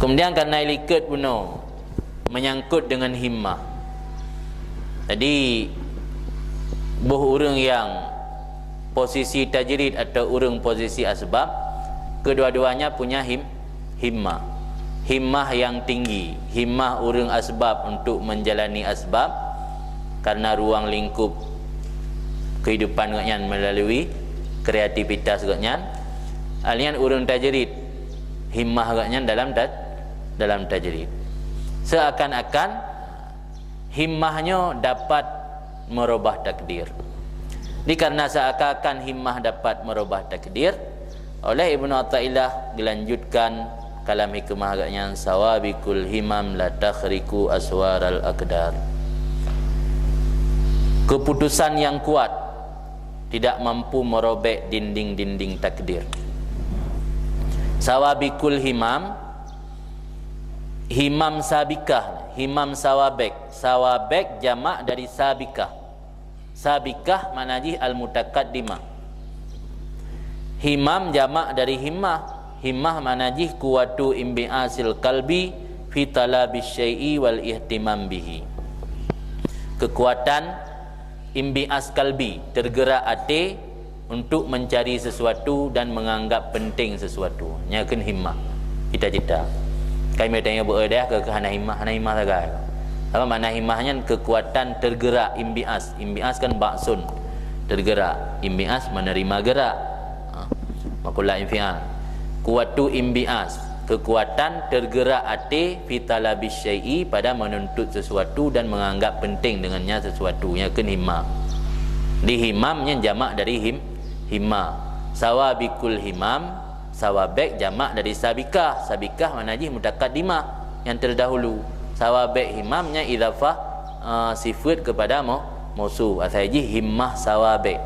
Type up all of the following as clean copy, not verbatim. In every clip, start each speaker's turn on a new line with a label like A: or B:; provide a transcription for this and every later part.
A: Kemudian karena liket bunuh menyangkut dengan himmah. Jadi buh urang yang posisi tajrid atau urang posisi asbab, kedua-duanya punya himmah. Himmah yang tinggi, himmah urang asbab untuk menjalani asbab karena ruang lingkup kehidupan agaknya melalui kreativitas agaknya. Alian urang tajrid, himmah agaknya dalam tajrid. Seakan-akan himmahnya dapat merubah takdir. Karena seakan-akan himmah dapat merubah takdir, oleh Ibnu Athaillah dilanjutkan kalam hikmah agaknya, sawabikul himam la takhriku aswaral aqdar. Keputusan yang kuat tidak mampu merobek dinding-dinding takdir. Sawabikul himam, himam sabikah, himam sawabek. Sawabek jamak dari sabikah. Sabikah maknanya al-mutaqaddimah. Himam jamak dari himmah. Himmah maknanya kuwatu imbi'asil qalbi fi talabis syai'i wal ihtimam bihi. Kekuatan imbi'as kalbi, tergerak hati untuk mencari sesuatu dan menganggap penting sesuatu. Nyakeun himmah, cita-cita. Kami tanya berada ke hana himmah sagai. Apa makna himmahnya? Kekuatan tergerak, imbi'as. Imbi'as kan ba'sun, tergerak. Imbi'as menerima gerak. Makulah infial. Kuwatu imbi'as, kekuatan tergerak hati fi talabis syai'i, pada menuntut sesuatu dan menganggap penting dengannya sesuatu. Nyakeun himmah. Di himamnya jamak dari himmah. Sawabikul himam, sawabek jamak dari sabikah. Sabikah maknanya mutaqaddimah, yang terdahulu. Sawabek himamnya idhafah sifat kepada mausu. Asalnya himmah sawabek.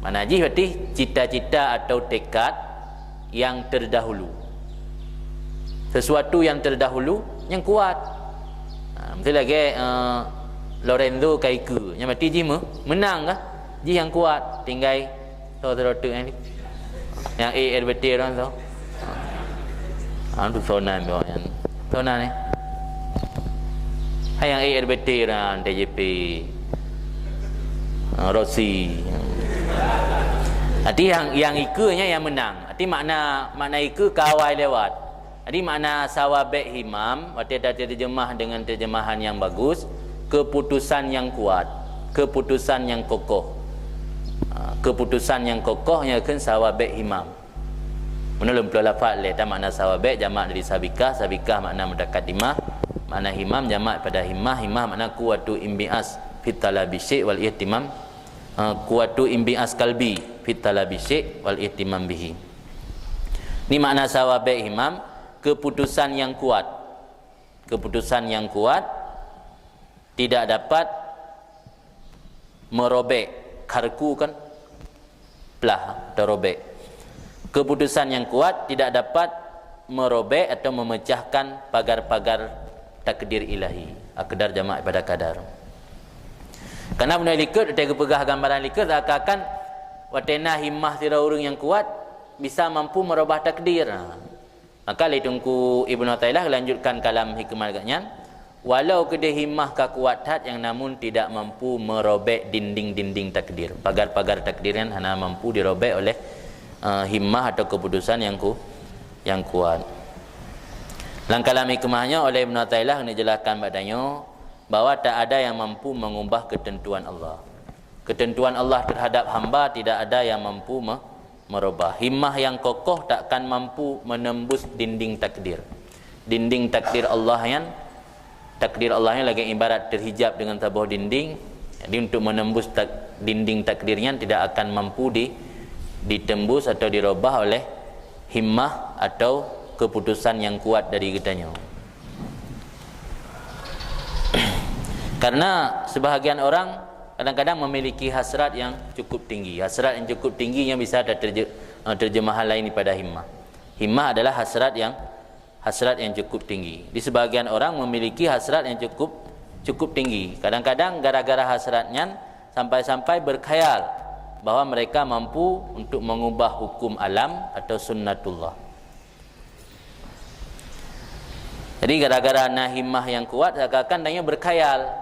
A: Maknanya berarti cita-cita atau tekad yang terdahulu. Sesuatu yang terdahulu yang kuat. Betul lagi Lorenzo Kaiku yang berarti ji menang kah? Ji yang kuat, tinggal saudara-saudara ni. Yang RBT orang tu. Tu sonan dia yang. Sonan ni. Hai yang RBT orang TJP. Rossi. Arti yang ikunya yang menang. Arti makna iku kawai lewat. Jadi makna sawabek himam, arti ada terjemah dengan terjemahan yang bagus, keputusan yang kuat, keputusan yang kokoh. Keputusan yang kokohnya kan sawabek himam. Menurut lafaz le tak makna sawabek jamak dari sabikah, sabikah makna mutaqaddimah, makna himam jamak pada himmah, himmah makna kuwatu imbi'as fit talabi syai' wal ihtimam. Kuwatu imbi'as kalbi fit talabi syai' wal ihtimam bihi. Ini makna sawabek himam, keputusan yang kuat. Keputusan yang kuat tidak dapat merobek. Karku kan pelah terobek. Keputusan yang kuat tidak dapat merobek atau memecahkan pagar-pagar takdir ilahi. Aqdar jamak pada kadar. Karena benda likud, kita pegah gambaran likud, akan watena himmah tira urang yang kuat bisa mampu merubah takdir. Maka litungku Ibnu Athaillah lanjutkan kalam hikmah agaknya, walau kedai himmah kekuatan yang namun tidak mampu merobek dinding-dinding takdir. Pagar-pagar takdir yang hanya mampu dirobek oleh himmah atau keputusan yang kuat. Dalam kalam hikmahnya oleh Ibnu Athaillah dijelaskan padanya bahawa tak ada yang mampu mengubah ketentuan Allah. Ketentuan Allah terhadap hamba tidak ada yang mampu merubah. Himmah yang kokoh takkan mampu menembus dinding takdir. Dinding takdir Allah yang lagi ibarat terhijab dengan sebuah dinding. Jadi untuk menembus dinding takdirnya tidak akan mampu ditembus atau dirubah oleh himmah atau keputusan yang kuat dari kitanya. Karena sebahagian orang kadang-kadang memiliki hasrat yang cukup tinggi. Hasrat yang cukup tinggi yang bisa ada terjemahan lain daripada himmah. Himmah adalah hasrat yang cukup tinggi. Di sebahagian orang memiliki hasrat yang cukup tinggi. Kadang-kadang gara-gara hasratnya sampai-sampai berkhayal bahawa mereka mampu untuk mengubah hukum alam atau sunnatullah. Jadi gara-gara na himmah yang kuat, seakan-akan dia berkhayal.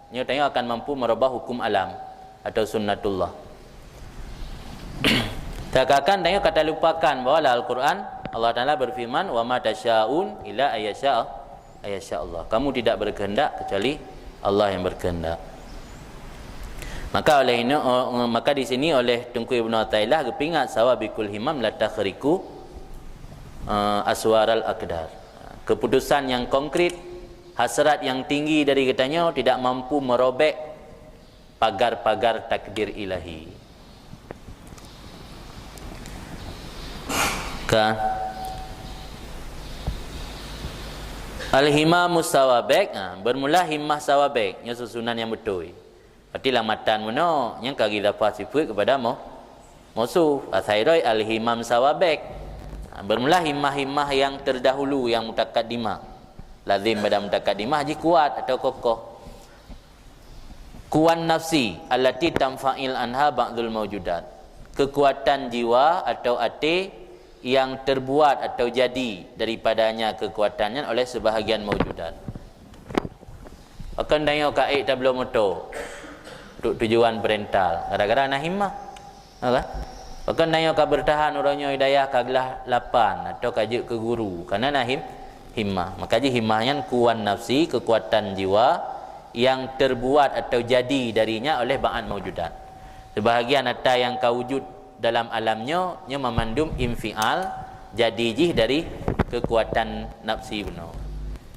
A: Dia akan mampu merubah hukum alam atau sunnatullah. Seakan-akan dia kata lupakan bahawa Al-Quran Allah Ta'ala berfirman, wa ma tasyaun illa ayyasha Allah. Kamu tidak berkehendak kecuali Allah yang berkehendak. Maka oleh ini, maka di sini oleh Tunku Ibnu Athaillah kepingat sawabikul himam la takhriku aswaral aqdar. Keputusan yang konkret, hasrat yang tinggi dari katanya tidak mampu merobek pagar-pagar takdir ilahi. Kan? Al-himamus sawabek, bermula himmah sawabek, nya susunan yang betul. Berarti lamatan mana yang kagi dapat sifat kepada musuh. Asairai al-himam sawabek. Bermula himmah-himmah yang terdahulu, yang mutaqaddimah. Lazim pada mutaqaddimah ji kuat atau kokoh. Kuwan nafsi allati tamfa'il anha ba'dul mawjudat. Kekuatan jiwa atau hati yang terbuat atau jadi daripadanya kekuatannya oleh sebahagian mawjudat. Akan daya kaik tablo motor untuk tujuan berental gara-gara nak himmah, kan? Bahkan naya ka bertahan orangnya hidayah kaglah lapan atau kajuk ke guru kerana nak himmah. Maka ji himmahnya kuwan nafsi, kekuatan jiwa yang terbuat atau jadi darinya oleh ba'an mawjudat. Sebahagian ada yang kau wujud dalam alamnya nya memandum infial jadi jih dari kekuatan nafsi benar.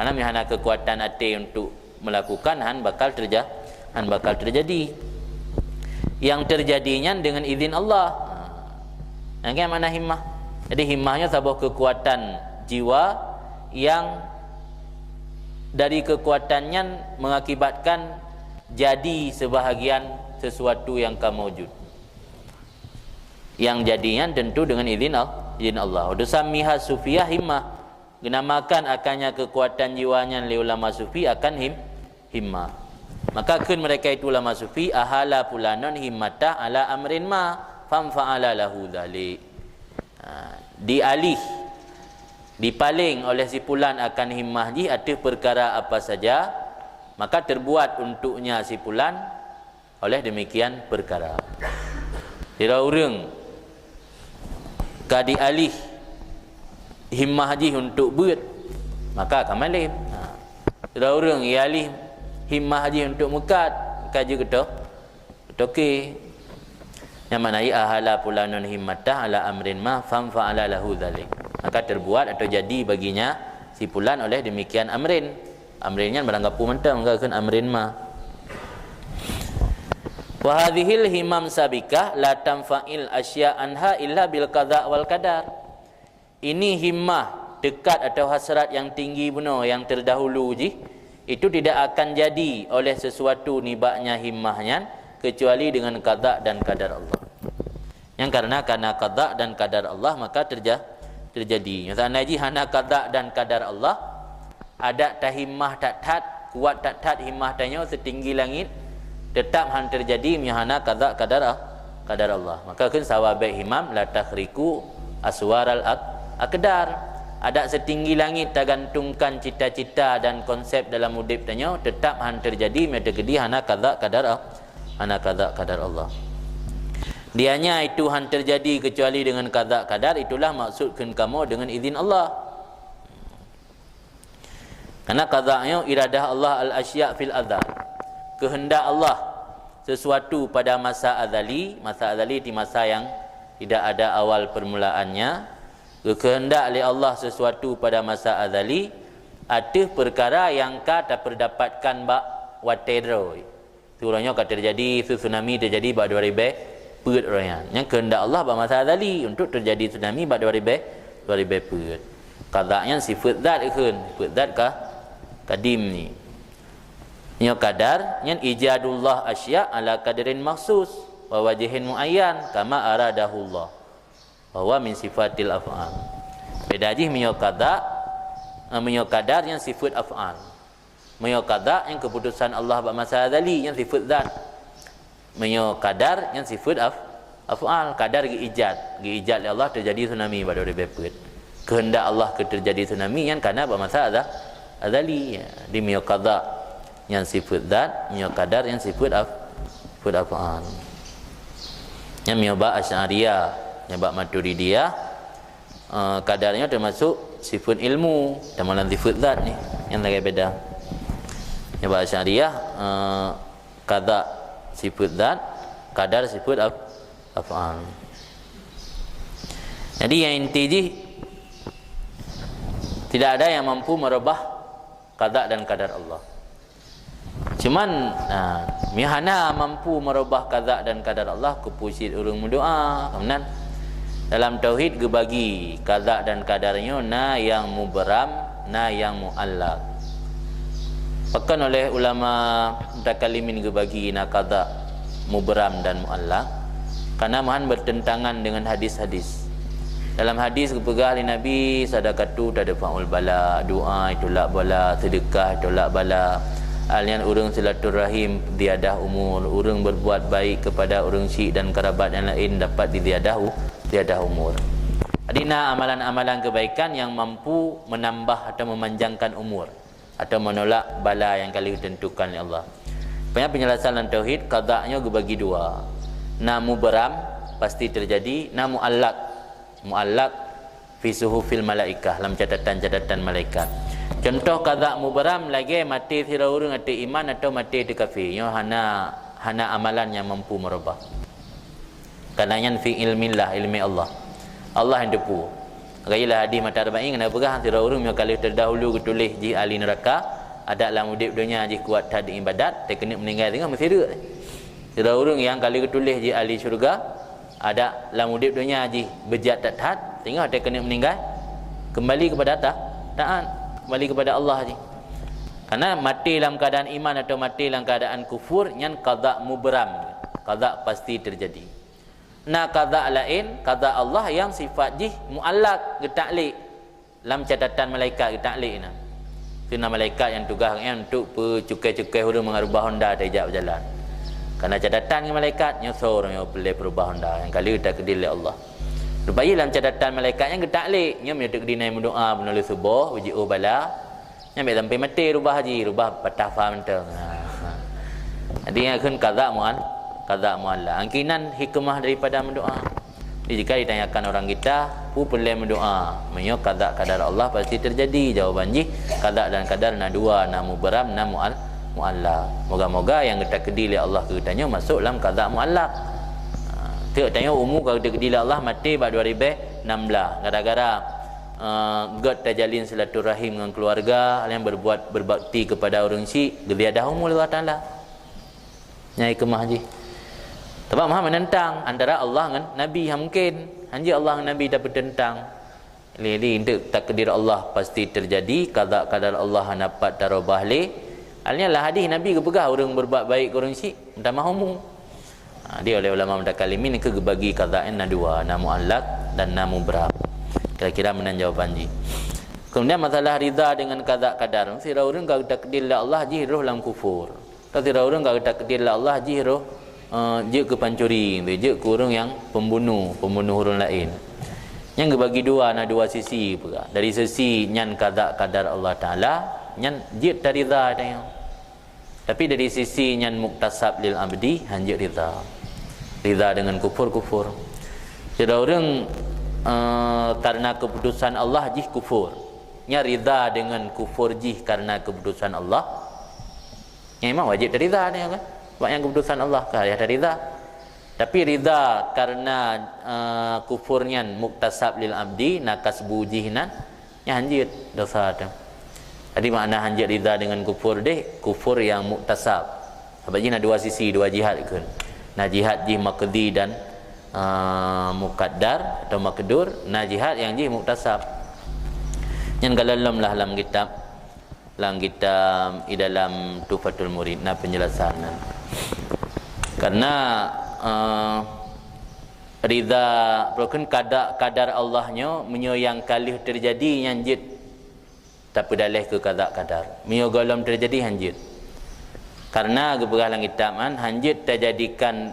A: Karena mihana kekuatan hati untuk melakukan bakal terjadi. Yang terjadinya dengan izin Allah. Yang mana himmah? Jadi himmahnya sebuah kekuatan jiwa yang dari kekuatannya mengakibatkan jadi sebahagian sesuatu yang kamawujud. Yang jadinya tentu dengan izin Allah. Udusamiha sufiyah himmah. Dinamakan akannya kekuatan jiwanya oleh ulama sufi akan himmah. Maka kun mereka itu ulama sufi ahala fulanon himmata ala amrin ma famfa'ala lahu dhalik. Dialih, dipaling oleh si fulan akan himmah ji atas perkara apa saja, maka terbuat untuknya si fulan oleh demikian perkara. Tidak orang kadi alih himmah ji untuk buat, maka akan malim. Tidak orang alih himmah haji untuk mukat kaji kita okey yang mana ahala fulanun himmatah ala amrin ma famfa'ala lahu dhalik, maka terbuat atau jadi baginya si fulan oleh demikian amrinnya beranggapu mentang mengatakan amrin ma. Wa hadhil himam sabikah la tanfa'il asya anha illa bil qada wal qadar. Ini himmah dekat atau hasrat yang tinggi benar yang terdahulu ji, itu tidak akan jadi oleh sesuatu nibaknya himmahnya kecuali dengan qada dan qadar Allah. Yang karena qada dan qadar Allah maka terjadi. Misalnya ji hana qada dan qadar Allah, ada tahimmah tak kuat tak himmah tanya setinggi langit, tetap han terjadi hana qada qadar Allah. Maka kan sawabai himam la takhriku aswaral aqdar. Ada setinggi langit tergantungkan cita-cita dan konsep dalam hidup tanya tetap han terjadi medegedi hana qada qadar Allah. Dianya itu han terjadi kecuali dengan qada qadar, itulah maksudkan kamu dengan izin Allah. Karena qada'nya iradah Allah al-asya' fil adzal. Kehendak Allah sesuatu pada masa azali di masa yang tidak ada awal permulaannya. Kehendak oleh Allah sesuatu pada masa azali ada perkara yang kata perdapatkan bak watero. Turunnya kata terjadi tsunami terjadi bak 2000 put royan. Yang kehendak Allah pada masa azali untuk terjadi tsunami bak 2000 put. Qada'nya sifat zat ikun, sifat zat kadim ni. Yang kadar yang ijadullah asya' ala qadrin makhsus wa wajhin muayyan kama aradahullah. Bahwa min sifatil af'al. Beda je menyokada yang sifat af'al. Menyokada yang keputusan Allah pada masa azali yang sifat zat. Menyokadar yang sifat af'al. Kadar ijad oleh Allah terjadi tsunami pada repet. Kehendak Allah terjadi tsunami yang karena pada azali ya. Di mio qada yang sifat zat, mio qadar yang sifat af'al. Yang mio ba Asy'ariyah, yang ba Maturidiyah, kadarnya termasuk sifat ilmu dan malam sifat zat ni yang lagi beda. Yang ba Asy'ariyah qada sifat zat, kadar sifat af'al. Jadi yang inti je, tidak ada yang mampu merubah qada dan kadar Allah. Cuman mihana mampu merubah qada dan kadar Allah kepusit urang berdoa. Kemudian dalam tauhid gebagi qada dan kadarnya na yang mubram, na yang muallaq. Bahkan oleh ulama mutakallimin gebagi na qada mubram dan muallaq karena mahan bertentangan dengan hadis-hadis. Dalam hadis kepegah oleh Nabi, sadaqatu tadfa'ul bala, doa itolak bala, sedekah itolak bala. Alian urang silaturahim tiadah umur, urang berbuat baik kepada urang syik dan kerabat yang lain dapat tiadah umur. Adina amalan-amalan kebaikan yang mampu menambah atau memanjangkan umur atau menolak bala yang kali ditentukan oleh Allah. Penjelasan dalam tauhid qada'nya dibagi dua. Na mubram pasti terjadi, na muallaq fi suhufil malaikah, dalam catatan-catatan malaikat. Contoh qada mubram lagi mati sira urang ati iman atau mati di kafir, yo hana amalan yang mampu merubah. Karena fi ilmillah, ilmi Allah. Allah yang depu. Gailah hadis mata arba'in kena pegah sira urang yang kali terdahulu ketulis di ahli neraka, ada dalam hidup dunia ji kuat tad ibadat, tak kena meninggal tengah mesti ada. Sira urang yang kali ketulis di ahli syurga, ada dalam hidup dunia ji bejat tak taat, tengah tak kena meninggal kembali kepada taat, kembali kepada Allah je. Karena mati dalam keadaan iman atau mati dalam keadaan kufur yang qada mubram, qada pasti terjadi. Nah qada lain, qada Allah yang sifat je muallaq getaklik dalam catatan malaikat getaklik nah. Kena malaikat yang tugasnya untuk cukai-cukai huruf mengubah honda tajak berjalan. Karena catatan ke malaikat nyosor yang boleh berubah honda yang kali tak kedil oleh Allah. Rupanya dalam catatan malaikat yang getaklik nya menyutuk dinai mendoa menulis subuh uji bala nyampe sampai mati rubah haji rubah patah faham mentang. Jadi yang akan qada muallaq angkinan hikmah daripada mendoa. Jadi jika ditanyakan orang kita pu boleh mendoa menyo qada kadar Allah pasti terjadi, jawaban ji qada dan kadar na dua, na mubram na muallaq. Moga-moga yang kita kedil Allah ketanya masuk dalam qada muallaq. Tak tanya umur kalau kedil Allah mati pada 2016 gara-gara god tajalin silaturahim dengan keluarga yang berbuat berbakti kepada orang syik geliadah umur Allah Taala. Nyai kemah ji. Sebab maha menentang antara Allah dengan Nabi yang mungkin. Hanya Allah dengan Nabi dah bertentang. Jadi untuk takdir Allah pasti terjadi, qada kadar Allah dapat darubah le. Alnya lah hadis Nabi kepegah orang berbuat baik orang syik minta mahum. Dia oleh ulama mutakallimin ke bagi qada'in na dua, na muallaq dan na mubram. Kira-kira menan jawapan ji. Kemudian masalah ridha dengan qada kadar. Sira orang kalau takdir Allah ji roh dalam kufur. Kalau sira orang kalau takdir Allah ji roh je ke pancuri, je ke orang yang pembunuh orang lain. Yang bagi dua, ada dua sisi pula. Dari sisi nyan qada kadar Allah Taala, nyan je ridha dia. Tapi dari sisi nyan muktasab lil abdi, hanjit ridha. Ridha dengan kufur. Jadi orang karena keputusan Allah jih kufur. Nya ridha dengan kufur jih karena keputusan Allah. Yang memang wajib ridha dia kan. Sebab yang keputusan Allah kan ada ridha. Tapi ridha karena kufurnya muktasab lil abdi nakas bujihnan nya hanjit dosa tu. Jadi makna hanjit ridha dengan kufur deh, kufur yang muktasab. Sebab jih ada dua sisi, dua jihad kan. Nah jihad jih maqdi dan muqaddar atau maqdur, nah jihad yang jih muktasab. Yang kalau dalam kitab dalam Tufatul Murid nah penjelasan. Karena ridha broken kadar Allahnya menyo yang kali terjadi hanjit tapi dalih ke kadar menyo golom terjadi hanjit. Karena geberah lang kitab hanjit terjadikan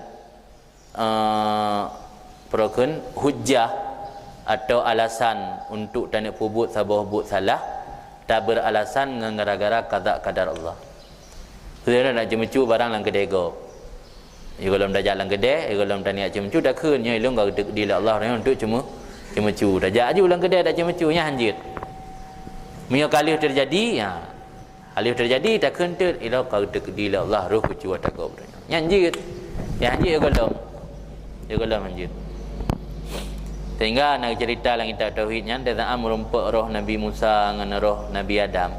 A: broken hujjah atau alasan untuk tak nak pubut sabah but salah tak beralasan gara-gara qada qadar Allah. Dia nak cemecu barang lang kedai go. Ia kalau dah jalan kedai, ia kalau dah niat cemecu dah keunnya ilung gak di Allah ni untuk cemecu. Dah jadi ulang kedai dah cemecunya hanjit. Mio kali terjadi, ya. Kali terjadi tak kentul ilau kau di Allah roh kucu tak kau beranya. Hanjit. Ya hanjit ia kalau. Ia kalau hanjit. Sehingga nak cerita lang kita tauhidnya tentang merumpak roh Nabi Musa dengan roh Nabi Adam.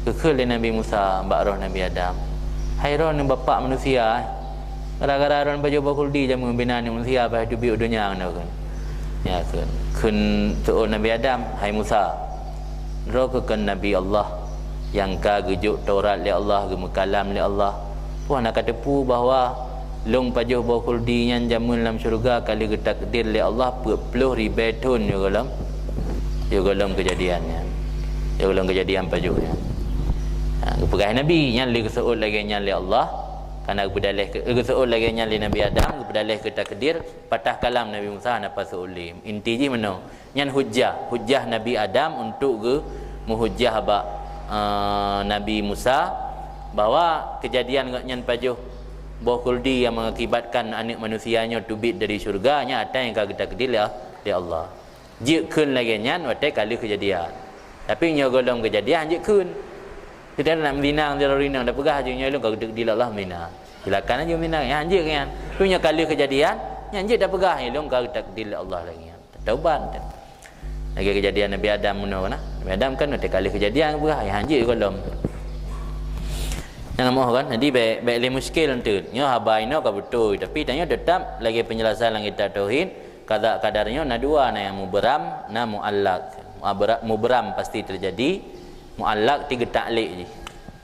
A: Kekal Nabi Musa mbak roh Nabi Adam. Hairon bapa manusia. Gara-gara ron baju bakuldi jam membina manusia bah hidup dunia kan. Ya kan. Kun tu Nabi Adam, hai Musa. Roh ke Nabi Allah yang ka gejuk Taurat li Allah, gemekalam li Allah. Puan nak kata pu bahawa long pajuh bakuldi yang jamun dalam syurga kali getakdir li Allah 40,000 tahun yo dalam kejadiannya. Yo dalam kejadian pajuhnya. Pegang Nabi yang li keseut lagi yang li Allah karena berdalih ke keseut lagi yang li Nabi Adam berdalih ke takdir patah kalam Nabi Musa napa seulim inti ji mano yang hujjah Nabi Adam untuk ke muhujjah ba Nabi Musa bahawa kejadian ngan pajuh bokuldi yang mengakibatkan anak manusianya tubit dari syurganya ada yang kagak takdir li Allah jikeun lagi nyan watai kali kejadian tapi nya golong kejadian jikeun. Kita nak minang dia rinang dah pegah je nya lu kau di Allah mina. Silakan aja minang ya anjir kan. Tu nya kali kejadian, nya anjir dah pegah lu kau takdir Allah lagi. Taubat. Lagi kejadian Nabi Adam meno kan. Nabi Adam kan ada kali kejadian pegah ya anjir golom. Yang mau kan jadi baik le muskil entu. Nya habaino ka betul tapi tanya tetap lagi penjelasan lang kita tauhid qada qadarnya na dua na yang muberam na muallaq. Muberam pasti terjadi. Muallaq tiga taklid je.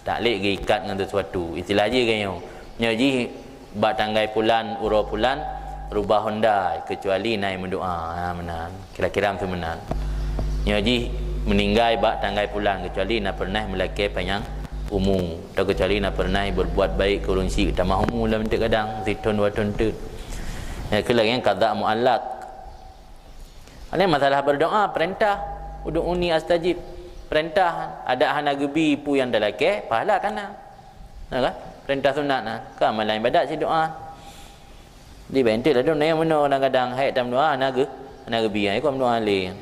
A: Taklid ke ikat dengan sesuatu. Istilah je kan yo. Nya ji bak tanggai pulan, uro pulan, rubah Honda kecuali naik mendoa. Ha menan. Kira-kira tu menan. Nya ji meninggal bak tanggai pulan kecuali nak pernah melaki panjang umur. Tak kecuali nak pernah berbuat baik ke orang syik tamah umur lah bentuk kadang siton wa ton tu. Ya ke lagi yang qada muallaq. Ada masalah berdoa perintah ud'uni astajib. Perintah ada hana gebi pu yang dalake pahala kana. Nah kan? Perintah sunat nah. Ka amalan ibadat si doa. Di bentil ada yang mana kadang-kadang haid tam doa hana gebi ai ko doa le.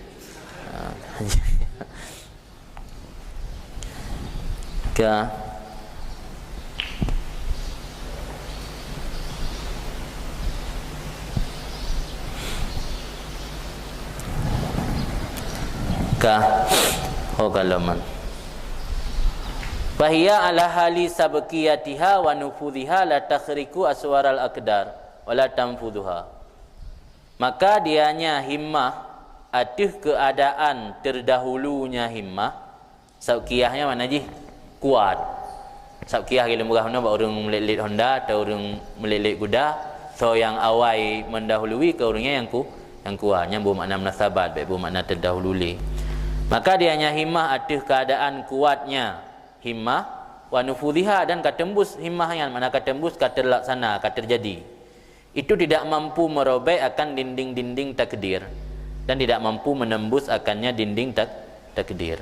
A: Ka kalaman fahiya ala hali sabqiyatiha wa nufudhiha la takhriku aswaral aqdar wa la tanfudhuha. Maka dianya himmah atuh keadaan terdahulunya himmah. Sabqiyahnya mana ji? Kuat. Sabqiyah gila murah mana orang melelit Honda atau orang melelit kuda. So yang awal mendahului ke orangnya yang kuat. Yang bermakna munasabat, baik bermakna terdahului. Maka dia hanya himmah atuh keadaan kuatnya himmah wa nufudhiha dan katembus himmahnya mana katembus katerlaksana katerjadi. Itu tidak mampu merobek akan dinding-dinding takdir dan tidak mampu menembus akannya dinding takdir.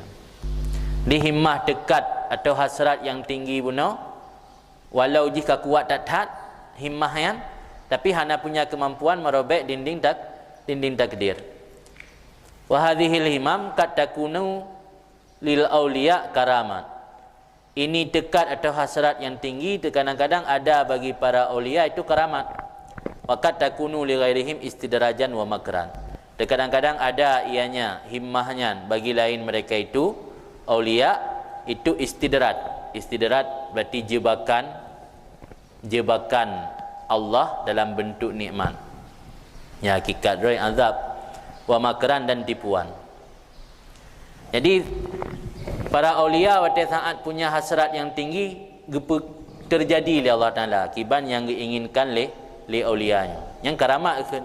A: Di himmah dekat atau hasrat yang tinggi buno walau jika kuat tak himmahnya tapi hana punya kemampuan merobek dinding takdir. Wa hadhil himam kad takunu lil auliya karamat. Ini dekat atau hasrat yang tinggi kadang-kadang ada bagi para aulia itu karamat. Wa kad takunu li ghairihim istidrajan wa makran. Kadang-kadang ada ianya himmahnya bagi lain mereka itu aulia itu istidrat. Istidrat berarti jebakan Allah dalam bentuk nikmat. Ya hakikat roy azab wa makran dan tipuan. Jadi para aulia pada saat punya hasrat yang tinggi terjadi oleh Allah Taala kiban yang diinginkan oleh aulianya. Yang karamat kan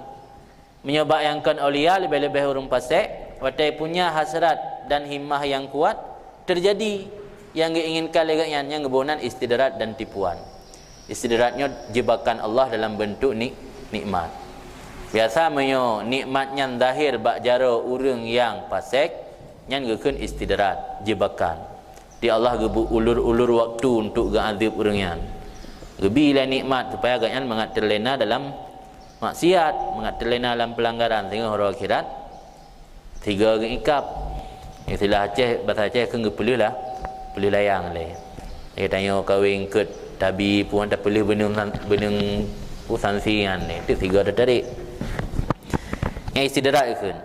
A: menyebabkan aulia lebih-lebih orang fasik pada punya hasrat dan himmah yang kuat terjadi yang diinginkan oleh yang ngebonan istidrat dan tipuan. Istidratnya jebakan Allah dalam bentuk nikmat. Biasa menyo nikmatnya zahir bak jaro urang yang fasik nyan gekeun istidrat, jebakan. Di Allah gebu ulur-ulur waktu untuk gazib urang yan. Gebi la nikmat supaya agaknya mengat terlena dalam maksiat, mengat terlena dalam pelanggaran sehingga hari akhirat tiga ikap. Istilah Aceh, bahasa Aceh ke perlu layang le. Dia tanya kahwin ket tabi puan tak perlu benung sanksian ni. Itu tiga dah tarik. Yang istidrak ikun.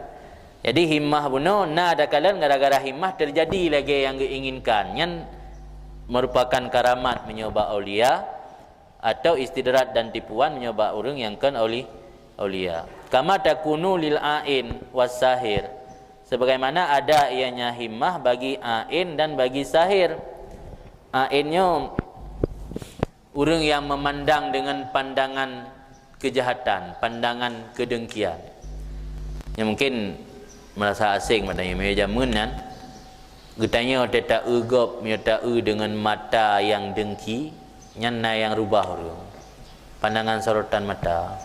A: Jadi himmah bunuh na ada kalan gara-gara himmah terjadi lagi yang diinginkan. Yang merupakan karamat menyoba aulia atau istidrat dan tipuan menyoba orang yang kan aulia. Kama takunu lil ain wasahir. Sebagaimana ada ianya himmah bagi ain dan bagi sahir. Ainnya orang yang memandang dengan pandangan kejahatan, pandangan kedengkian. Yang mungkin merasa asing padanya meja menan. Getanya tak egop, tak dengan mata yang dengki, nyana yang rubah orang. Pandangan sorotan mata.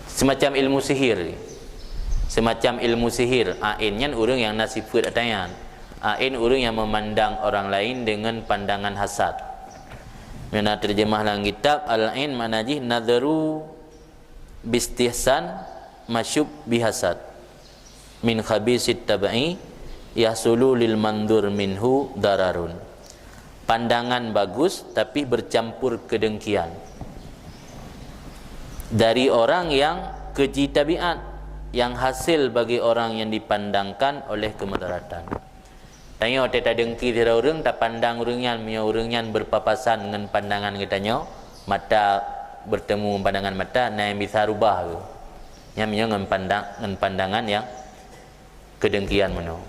A: Semacam ilmu sihir. Semacam ilmu sihir. Ain nyan orang yang nasifat atayan. Ain orang yang memandang orang lain dengan pandangan hasad. Mana terjemah dalam kitab Al-Ain manajih nadharu bistihsan masyub bihasad min khabisit tabai yahsulu lil mandur minhu dararun. Pandangan bagus tapi bercampur kedengkian dari orang yang keji tabiat, yang hasil bagi orang yang dipandangkan oleh kemudaratan. Tanya tak dengki tira orang, tak pandang orangnya, punya orangnya berpapasan dengan pandangan katanya, mata bertemu pandangan mata, nah yang bisa rubah tu. Yang dengan pandangan yang kedengkian meno.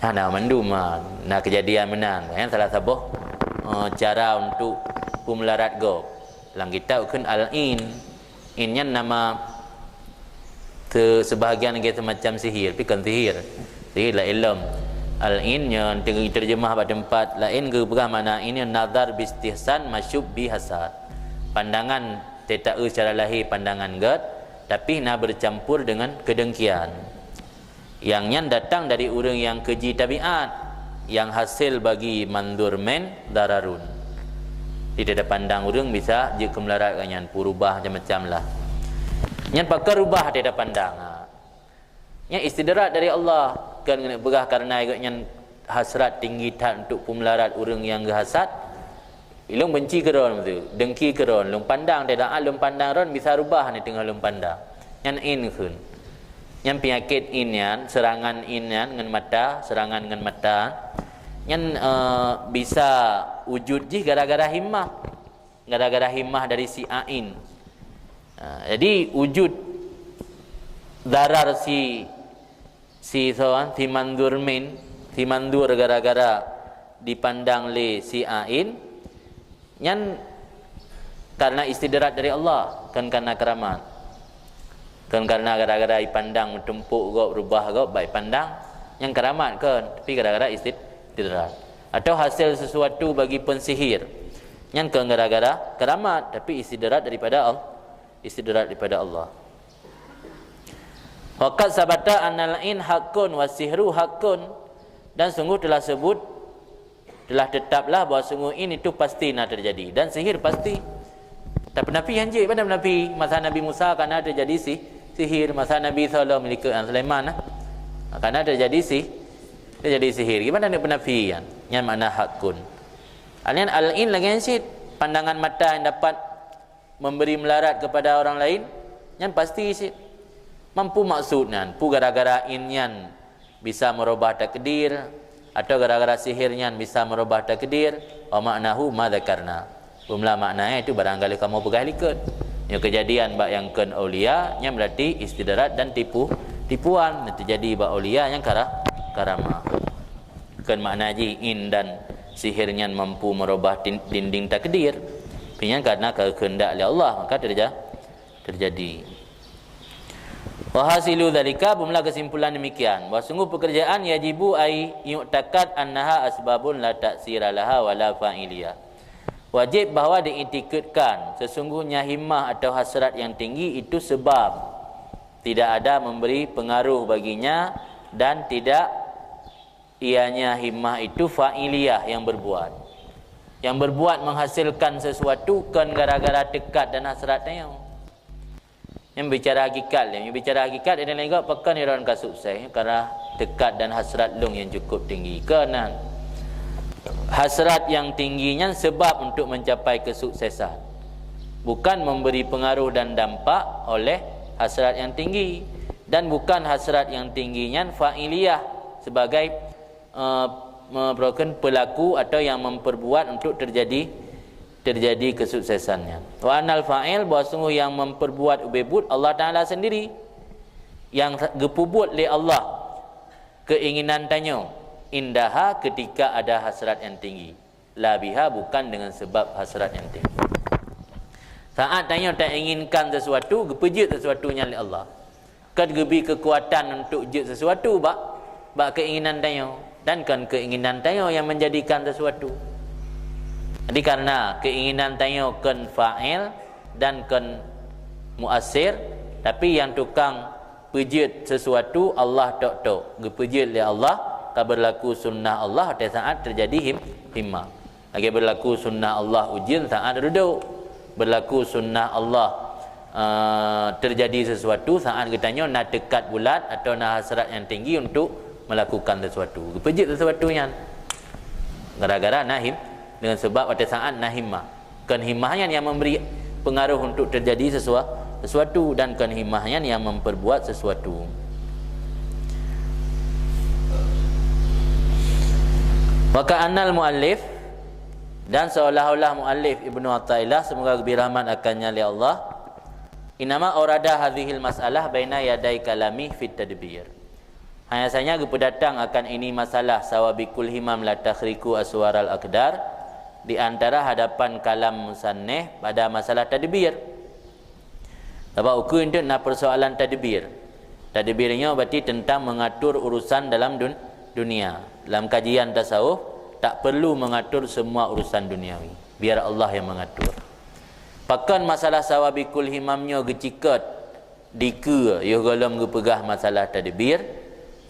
A: Nah mandu nah kejadian menan. Yang salah satu cara untuk pemelarat go. Dalam kitab kan al-in. Innya nama sebahagian kita macam sihir, tapi kan sihir. Sihir lah ilm. Al-in yang terjemah pada tempat lain ke berah mana ini nazar bistihsan masyub bihasad. Pandangan tidak secara lahir pandangan gad, tapi nak bercampur dengan kedengkian. Yang nyan datang dari orang yang keji tabiat, yang hasil bagi mandur men dararun. Tidak ada pandang orang bisa je kemelarat kanyan purubah macam-macam lah. Nyan pakar rubah tidak pandang. Nyan istidrat dari Allah kan berah karena nyan hasrat tinggi tak untuk pemelarat orang yang hasad. Ilung benci keron tu, dengki keron, lung pandang tidak lung pandang ron bisa rubah ni tengah lung pandang. Nyan in kun. Yang penyakit inyan, serangan inyan dengan mata, serangan dengan mata, yang bisa wujud je gara-gara himmah, gara-gara himmah dari si ain. Jadi wujud darar si mandur min, si mandur gara-gara dipandang le si ain, yang karena istidrat dari Allah, kan karena keramat. Kan karena gara-gara dipandang tumpuk gop rubah gop baik pandang yang keramat kan, tapi gara-gara istidrat atau hasil sesuatu bagi pensihir yang kan gara-gara keramat tapi istidrat daripada Allah. Waqad sabata annal in haqqun wasihru haqqun, dan sungguh telah tetaplah bahawa sungguh ini itu pasti nak terjadi dan sihir pasti. Tak pernah nabi anjir pada nabi masa Nabi Musa kerana terjadi sihir, masa Nabi sallallahu alaihi wasallam Sulaiman kerana terjadi sihir. Gimana nak penafian? Yang makna hakun. Alian al-in lagi ansid, pandangan mata yang dapat memberi melarat kepada orang lain, yang pasti sid. Mampu maksudnya, pu gara-gara inyan bisa merubah takdir atau gara-gara sihirnya bisa merubah takdir, wa maknahu ma dzakarna. Jumlah maknanya itu barangkali kamu pegang likut. Yang kejadian bak yang kan aulia yang berarti istidrat dan tipuan terjadi bak aulia yang karamah. Kan makna ji in dan sihirnya mampu merubah dinding takdir. Pinyan karena kehendak oleh Allah maka terjadi. Wa hasilu dzalika, bumlah kesimpulan demikian. Bahawa sungguh pekerjaan yajibu ai yu'takad annaha asbabun la ta'sira laha wala fa'iliyah. Wajib bahawa diiktikadkan sesungguhnya himmah atau hasrat yang tinggi itu sebab tidak ada memberi pengaruh baginya dan tidak ianya himmah itu fa'iliyah, yang berbuat. Yang berbuat menghasilkan sesuatu kan gara-gara dekat dan hasrat tayang. Yang bicara hakikat dia lagi pakan dia orang sukses kerana dekat dan hasrat long yang cukup tinggi. Kerana hasrat yang tingginya sebab untuk mencapai kesuksesan, bukan memberi pengaruh dan dampak oleh hasrat yang tinggi, dan bukan hasrat yang tingginya fa'iliyah sebagai merupakan pelaku atau yang memperbuat untuk terjadi kesuksesannya. Wa anal fa'il, bahawa sungguh yang memperbuat ubebut Allah Ta'ala sendiri, yang gepubut li Allah keinginan tanya indaha ketika ada hasrat yang tinggi, la biha, bukan dengan sebab hasrat yang tinggi. Saat tanya tak inginkan sesuatu, gepejut sesuatunya li Allah, kan gebi kekuatan untuk jut sesuatu bak keinginan tanya, dan kan keinginan tanya yang menjadikan sesuatu. Jadi karena keinginan tanya kan fa'il dan kan muasir, tapi yang tukang pejut sesuatu Allah tok gepejut li Allah, tak berlaku sunnah Allah pada saat terjadi himmah. Lagi berlaku sunnah Allah ujian saat duduk, berlaku sunnah Allah terjadi sesuatu saat kitanya nak dekat bulat atau nak hasrat yang tinggi untuk melakukan sesuatu. Gepejut sesuatunya gara-gara nahim, dengan sebab pada saat nahimmah, kan himmahnya yang memberi pengaruh untuk terjadi sesuatu, dan kan himmahnya yang memperbuat sesuatu. Maka annal muallif, dan seolah-olah muallif Ibnu Athaillah, semoga lebih rahmat akannya li Allah, inama orada hadhil masalah baina yaday kalami fit tadbir. Hanya saja kepedatang akan ini masalah sawabikul himam la takhriku aswaral aqdar, di antara hadapan kalam musannif pada masalah tadbir. Sebab ukur itu nak persoalan tadbir. Tadbirnya berarti tentang mengatur urusan dalam dunia. Dalam kajian tasawuf tak perlu mengatur semua urusan duniawi, biar Allah yang mengatur. Pakan masalah sawabikul himamnya gecikat dika yo golom gepegah masalah tadbir,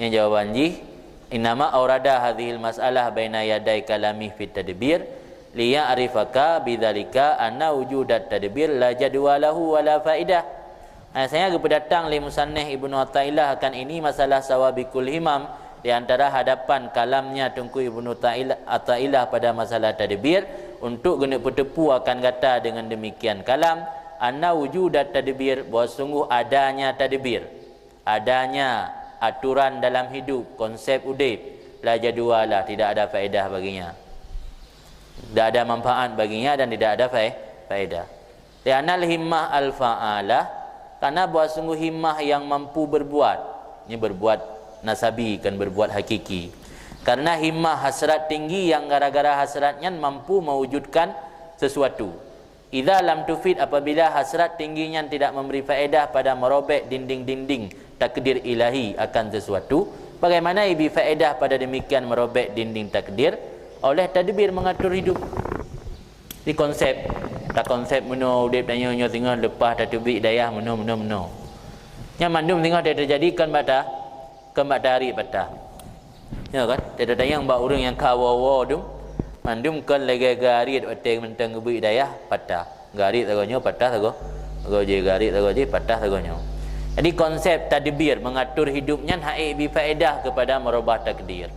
A: yang jawaban ji inama aurada hadhil masalah baina yaday kalami fit tadbir liya arifaka bidzalika anna wujudat tadbir la jadwalahu wala faidah. Saya kepedatang li musannif Ibnu Athaillah akan ini masalah sawabikul himam, di antara hadapan kalamnya Tunku Ibnu Athaillah pada masalah tadbir, untuk guna bertepu akan kata dengan demikian kalam anna wujudat tadbir, bahawa sungguh adanya tadbir, adanya aturan dalam hidup, konsep udip, la jadwalah, tidak ada faedah baginya, tidak ada manfaat baginya, dan tidak ada faedah. Li'anal himmah al-fa'alah, karena bahawa sungguh himmah yang mampu berbuat, ini berbuat nasabi, kan berbuat hakiki. Karena himmah hasrat tinggi yang gara-gara hasratnya mampu mewujudkan sesuatu. Idza lam tufid, apabila hasrat tingginya tidak memberi faedah pada merobek dinding-dinding takdir ilahi akan sesuatu, bagaimana ibi faedah pada demikian merobek dinding takdir oleh tadbir mengatur hidup. Di konsep tak konsep meno udip tanya nyo tengah lepas tadbir dayah meno nya mandum tengah dia terjadikan bata hari patah, ya kan, dia tanya mbak orang yang kawawa dum mandum kan lagi garit oteng mentang gebi dayah patah, garit tagonyo patah tago je garit tago je patah tagonyo. Jadi konsep tadbir mengatur hidupnya haik bi faedah kepada merubah takdir.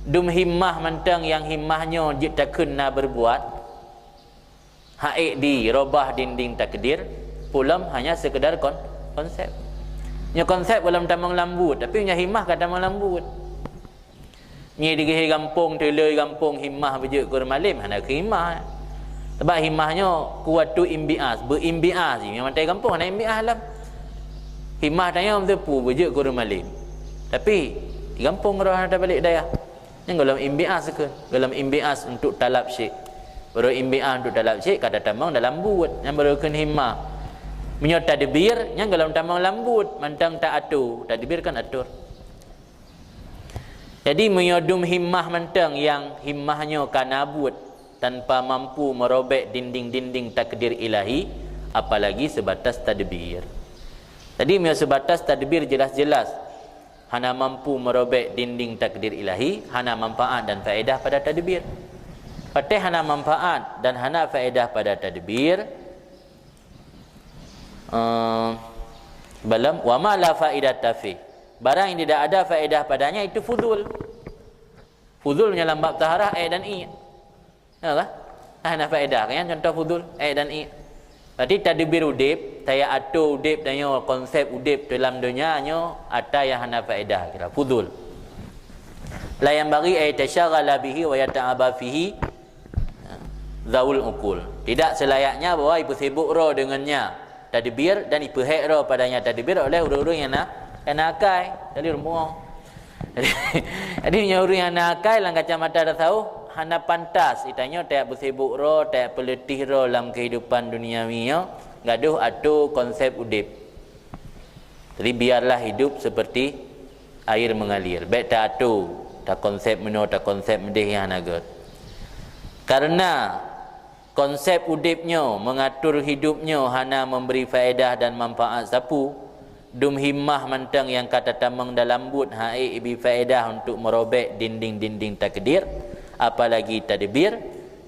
A: Dum himmah mentang yang himmahnya jita kena berbuat haik di robah dinding takdir, pulam hanya sekedar konsep. Nya konsep dalam tamang lambut, tapi nya himmah kat tamang lambut. Ni di kampung teloi kampung himmah beje kur malim hana ke himmah. Sebab himmahnya kuat tu imbias, berimbias ni memang tai kampung nak imbias lah. Himmah tanya tepu beje kur malim. Tapi di kampung roh ada balik daya. Yang dalam imbias ke, dalam imbias untuk talab syekh. Baru imbias untuk talab syekh kata tamang dalam lambut, yang baru kan himmah. Menyot tadbir yang dalam tamang lambut, mantang tak atur, tadbir kan atur. Jadi menyodum himmah mantang yang himmahnya kanabut tanpa mampu merobek dinding-dinding takdir ilahi, apalagi sebatas tadbir. Tadi sebatas tadbir jelas-jelas hana mampu merobek dinding takdir ilahi, hana manfaat dan faedah pada tadbir. Patih hana manfaat dan hana faedah pada tadbir. Balam wa ma la faidata fi. Barang yang tidak ada faedah padanya itu fudul. Fudul dalam bab taharah dan i. Yalah. Hana faedah kan contoh fudul dan i. Berarti tadbir udip, saya atur udip dan konsep udip dalam dunia nya ada yang hana faedah kira fudul. La yang bagi tasyaggala bihi wa yata'aba fihi zaul ukul. Tidak selayaknya bahwa ibu sibuk roh dengannya tadbir dan ibu hek roh padanya tadbir oleh orang-orang yang nakai. Jadi rumah. Jadi orang yang nakai lang kacamata dah tahu hana pantas itanya tak bersibuk roh, tak peletih roh dalam kehidupan duniawi nya, gaduh atu konsep udip. Jadi biarlah hidup seperti air mengalir. Baik tak atu, tak konsep meno, tak konsep medih yang naga. Karena konsep udipnya mengatur hidupnya hana memberi faedah dan manfaat sapu, dum himmah mantang yang kata tamang dalam but hai ibi faedah untuk merobek dinding-dinding takdir, apalagi tadbir.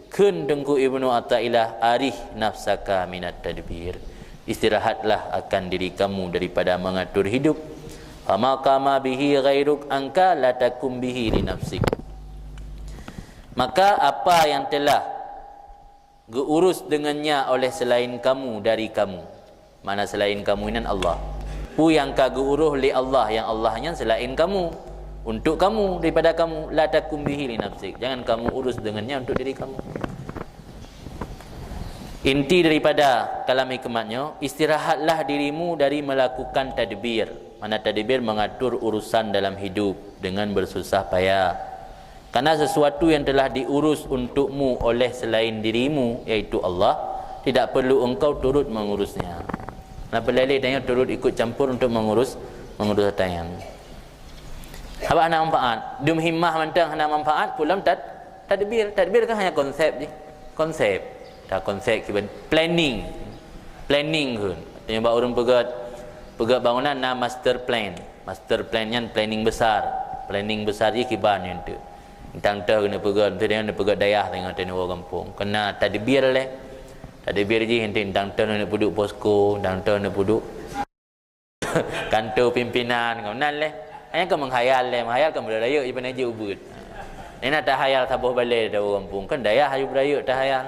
A: Kun dengku Ibnu Athaillah arih nafsaka minat tadbir. Istirahatlah akan diri kamu daripada mengatur hidup. Fama kama bihi ghairuk angka la takum bihi li nafsik. Maka apa yang telah geurus dengannya oleh selain kamu dari kamu. Mana selain kamu ini Allah. Pu yang ka geurus li Allah, yang Allahnya selain kamu. Untuk kamu daripada kamu, la takum bihi li nafsik. Jangan kamu urus dengannya untuk diri kamu. Inti daripada kalam hikmatnya, istirahatlah dirimu dari melakukan tadbir. Mana tadbir mengatur urusan dalam hidup dengan bersusah payah. Karena sesuatu yang telah diurus untukmu oleh selain dirimu, iaitu Allah, tidak perlu engkau turut mengurusnya. Kenapa leleh tanya turut ikut campur untuk mengurus tayang. Apa hana manfaat? Dum himmah mantang hana manfaat pulam tadbir. Tadbir kan hanya konsep je. Konsep. Dah konsep kiban planning. Planning kun. Yang bak orang pegat bangunan na master plan. Master plan nya planning besar. Planning besar je kiban yang tu. Tang tah kena pegat, tu dia kena pegat dayah tengok tengok orang kampung. Kena tadbir leh. Tadbir je henti tang tah nak duduk posko, tang tah nak duduk kantor pimpinan ngonan leh. Hanya kau menghayal kan berdaya iban aja ubud. Nena tak hayal tabuh balai dah orang kampung. Kan daya hayu berdaya tak hayal.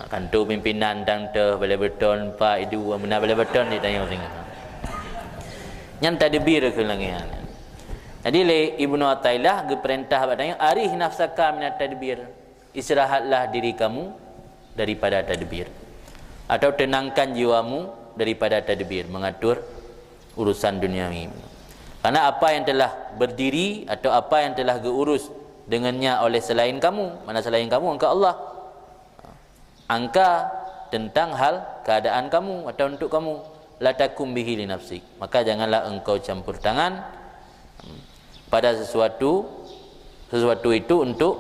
A: Kantor pimpinan tang teh balai beton pak itu mana balai beton dia tanya tengok. Yang tadbir ke langian. Jadi le Ibnu Athaillah ge perintah badanya arih nafsaka minat tadbir. Istirahatlah diri kamu daripada tadbir. Atau tenangkan jiwamu daripada tadbir, mengatur urusan duniawi. Karena apa yang telah berdiri atau apa yang telah geurus dengannya oleh selain kamu, mana selain kamu engkau Allah. Angka tentang hal keadaan kamu atau untuk kamu, la takum bihi li nafsik. Maka janganlah engkau campur tangan pada sesuatu itu untuk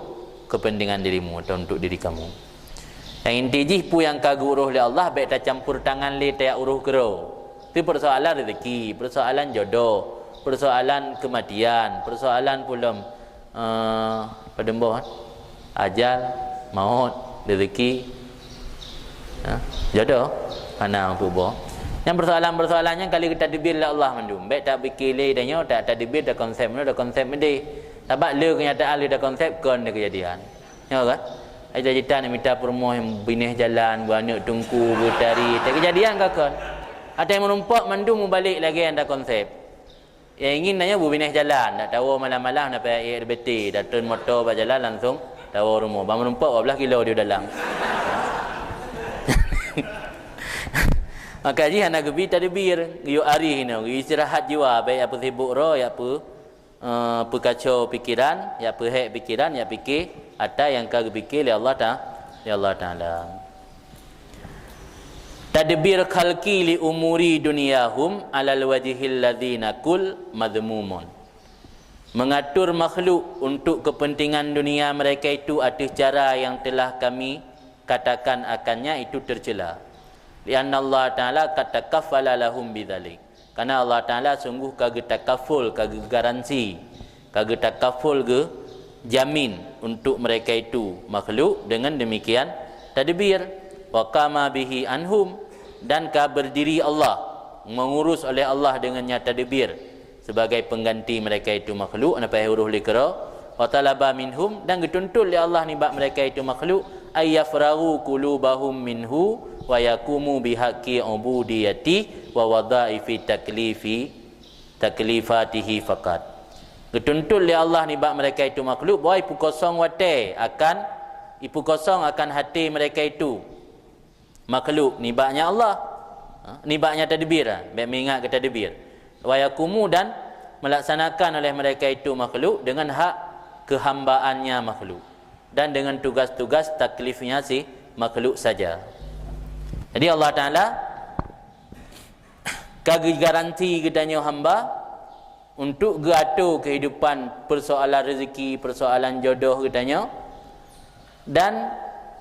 A: kepentingan dirimu atau untuk diri kamu. Yang inti jih pu yang kaguruh oleh Allah baik tak campur tangan li tak uruh gero. Itu persoalan rezeki, persoalan jodoh, persoalan kematian, persoalan pula pademboh ajal, maut, rezeki, jodoh, mana untuk boh. Yang persoalannya kali kita tadbir la Allah mandum. Baik tak fikir le danyo tak tadbir dah konsep mana dah konsep mede. Sebab le kenyataan le dah konsep kon dah kejadian. Ya kan? Aja cita nak minta permoh yang binih jalan, beranak tungku, bertari, tak kejadian ke kon? Ada yang menumpak mandum balik lagi yang dah konsep. Yang ingin nanya binih jalan, tak tahu malam-malam nak pergi RBT, dah turn motor berjalan langsung tahu rumah. Bang menumpak berapa kilo dia dalam. Maka ji hana gebi tadbir, yo ari hina, istirahat jiwa baik apa sibuk roh, ya apa kacau pikiran, ya apa hek pikiran, ya fikir ada yang kau fikir ya Allah Taala. Tadbir khalqi li umuri dunyahum alal wajhil ladzina kul madhmumun. Mengatur makhluk untuk kepentingan dunia mereka itu atas cara yang telah kami katakan akannya itu tercela. Lianna Allah Ta'ala kata kafala lahum bidzalik. Karena Allah Ta'ala sungguh kagak takaful, kagak garansi, kagak takaful ke jamin untuk mereka itu makhluk dengan demikian tadbir. Wa qama bihi anhum, dan berdiri Allah, mengurus oleh Allah dengannya tadbir sebagai pengganti mereka itu makhluk. Nampak huruf likra. Wa talaba minhum, dan dituntut oleh Allah ni bab mereka itu makhluk ayyafrahu qulubahum minhu wa yakumu bihaqqi ubudiyati wa wadaifi taklifatihi faqat. Dituntut oleh Allah ni bab mereka itu makhluk bahwa ipu kosong akan hati mereka itu makhluk ni baknya Allah, ni baknya tadbir, baik mengingat ke tadbir. Wa yakumu, dan melaksanakan oleh mereka itu makhluk dengan hak kehambaannya makhluk dan dengan tugas-tugas taklifnya si makhluk saja. Jadi Allah Ta'ala kagak garanti katanya hamba untuk gato kehidupan, persoalan rezeki, persoalan jodoh katanya. Dan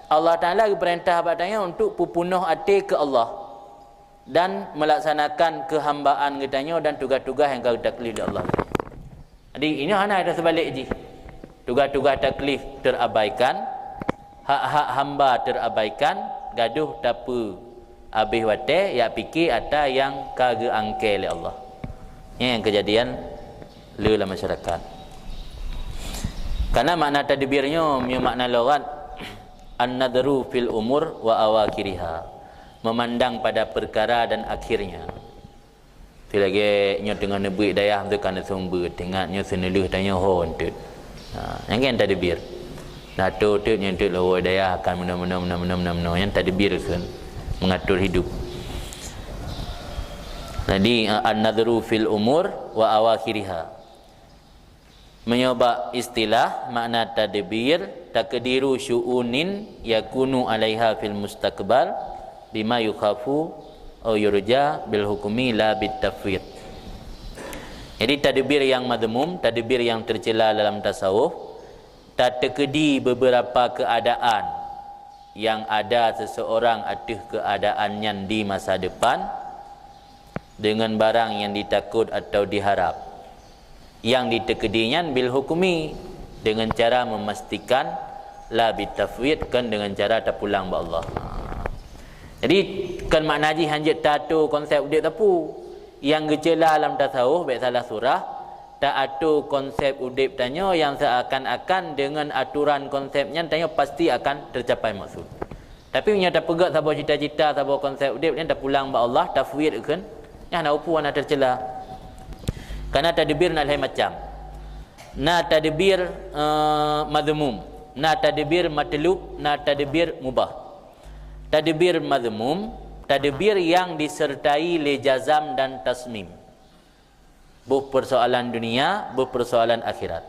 A: Allah Ta'ala perintah katanya untuk pupunuh hati ke Allah dan melaksanakan kehambaan katanya dan tugas-tugas yang kau taklif oleh Allah. Jadi ini hanya ada sebalik je. Tugas-tugas taklif terabaikan, hak-hak hamba terabaikan, gaduh tapa habis wate ya fikir ada yang kagak angkel oleh Allah. Ini yang kejadian dalam masyarakat. Karena makna tadbirnya makna lughat an-nadru fil umur wa awakiriha, memandang pada perkara dan akhirnya. Tu lagi nya dengan nebuik dayah tu kan sumber tengahnya seneluh tanya ho entut. Yang kan tadbir. Dato tu yang tu lawa dayah akan mena yang tadbir kan mengatur hidup. Jadi an-nadru fil umur wa awakhiriha, menyoba istilah makna tadbir takdiru syu'unin yakunu 'alaiha fil mustaqbal bima yukhafu aw yurja bil hukmi la bit tafwid. Jadi tadbir yang madmum, tadbir yang tercela dalam tasawuf, terkedi beberapa keadaan yang ada seseorang atas keadaannya di masa depan dengan barang yang ditakut atau diharap, yang ditekedinya bil hukmi, dengan cara memastikan, la bitafwid, kan dengan cara terpulang ba Allah. Jadi kan makna haji hanjit tato konsep udik tapu yang gejala dalam tasawuf baik salah surah tak atu konsep udip tanya yang seakan-akan dengan aturan konsepnya tanya pasti akan tercapai maksud. Tapi punya tak pegat sabar cita-cita, sabar konsep udip ni tak pulang ba Allah, tafwid kan. Yang nak upu nak tercela. Karena tadbir nak lain macam. Na tadbir madmum, na tadbir matlub, na tadbir mubah. Tadbir madmum, tadbir yang disertai le jazam dan tasmim. Persoalan dunia, persoalan akhirat.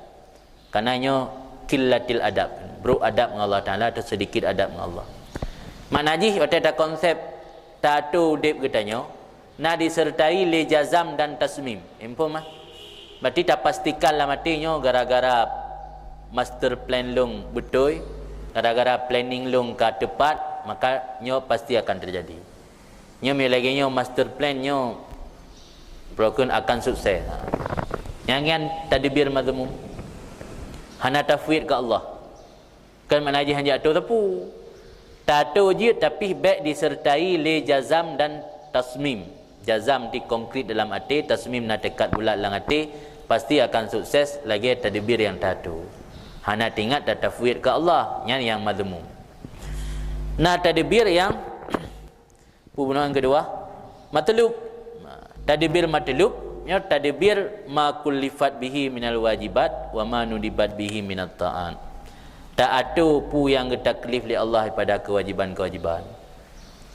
A: Karenanya killatil adab, bro adab dengan Allah Taala atau sedikit adab dengan Allah. Maknanya waktu ada konsep tato dep katanya, na disertai le jazam dan tasmim. Info mah. Berarti tak pastikan lah matinya gara-gara master plan long betul, gara-gara planning long ke tepat, maka nyo pasti akan terjadi. Nyo lagi nyo master plan nyo broken akan sukses. Yang kan tadbir madmum. Hana tafwid ke Allah. Kan mana je hanya tu tepu. Tato je tapi baik disertai le jazam dan tasmim. Jazam di konkret dalam hati, tasmim nak dekat bulat dalam hati, pasti akan sukses lagi tadbir yang tato. Hana ingat tak tafwid ke Allah, yang madmum. Nah tadbir yang pembunuhan kedua, matlub. Tadbir matlub, ya tadbir ma kullifat bihi minal wajibat wa ma nudibat bihi minat ta'an. Tak ada pu yang taklif li Allah pada kewajiban-kewajiban.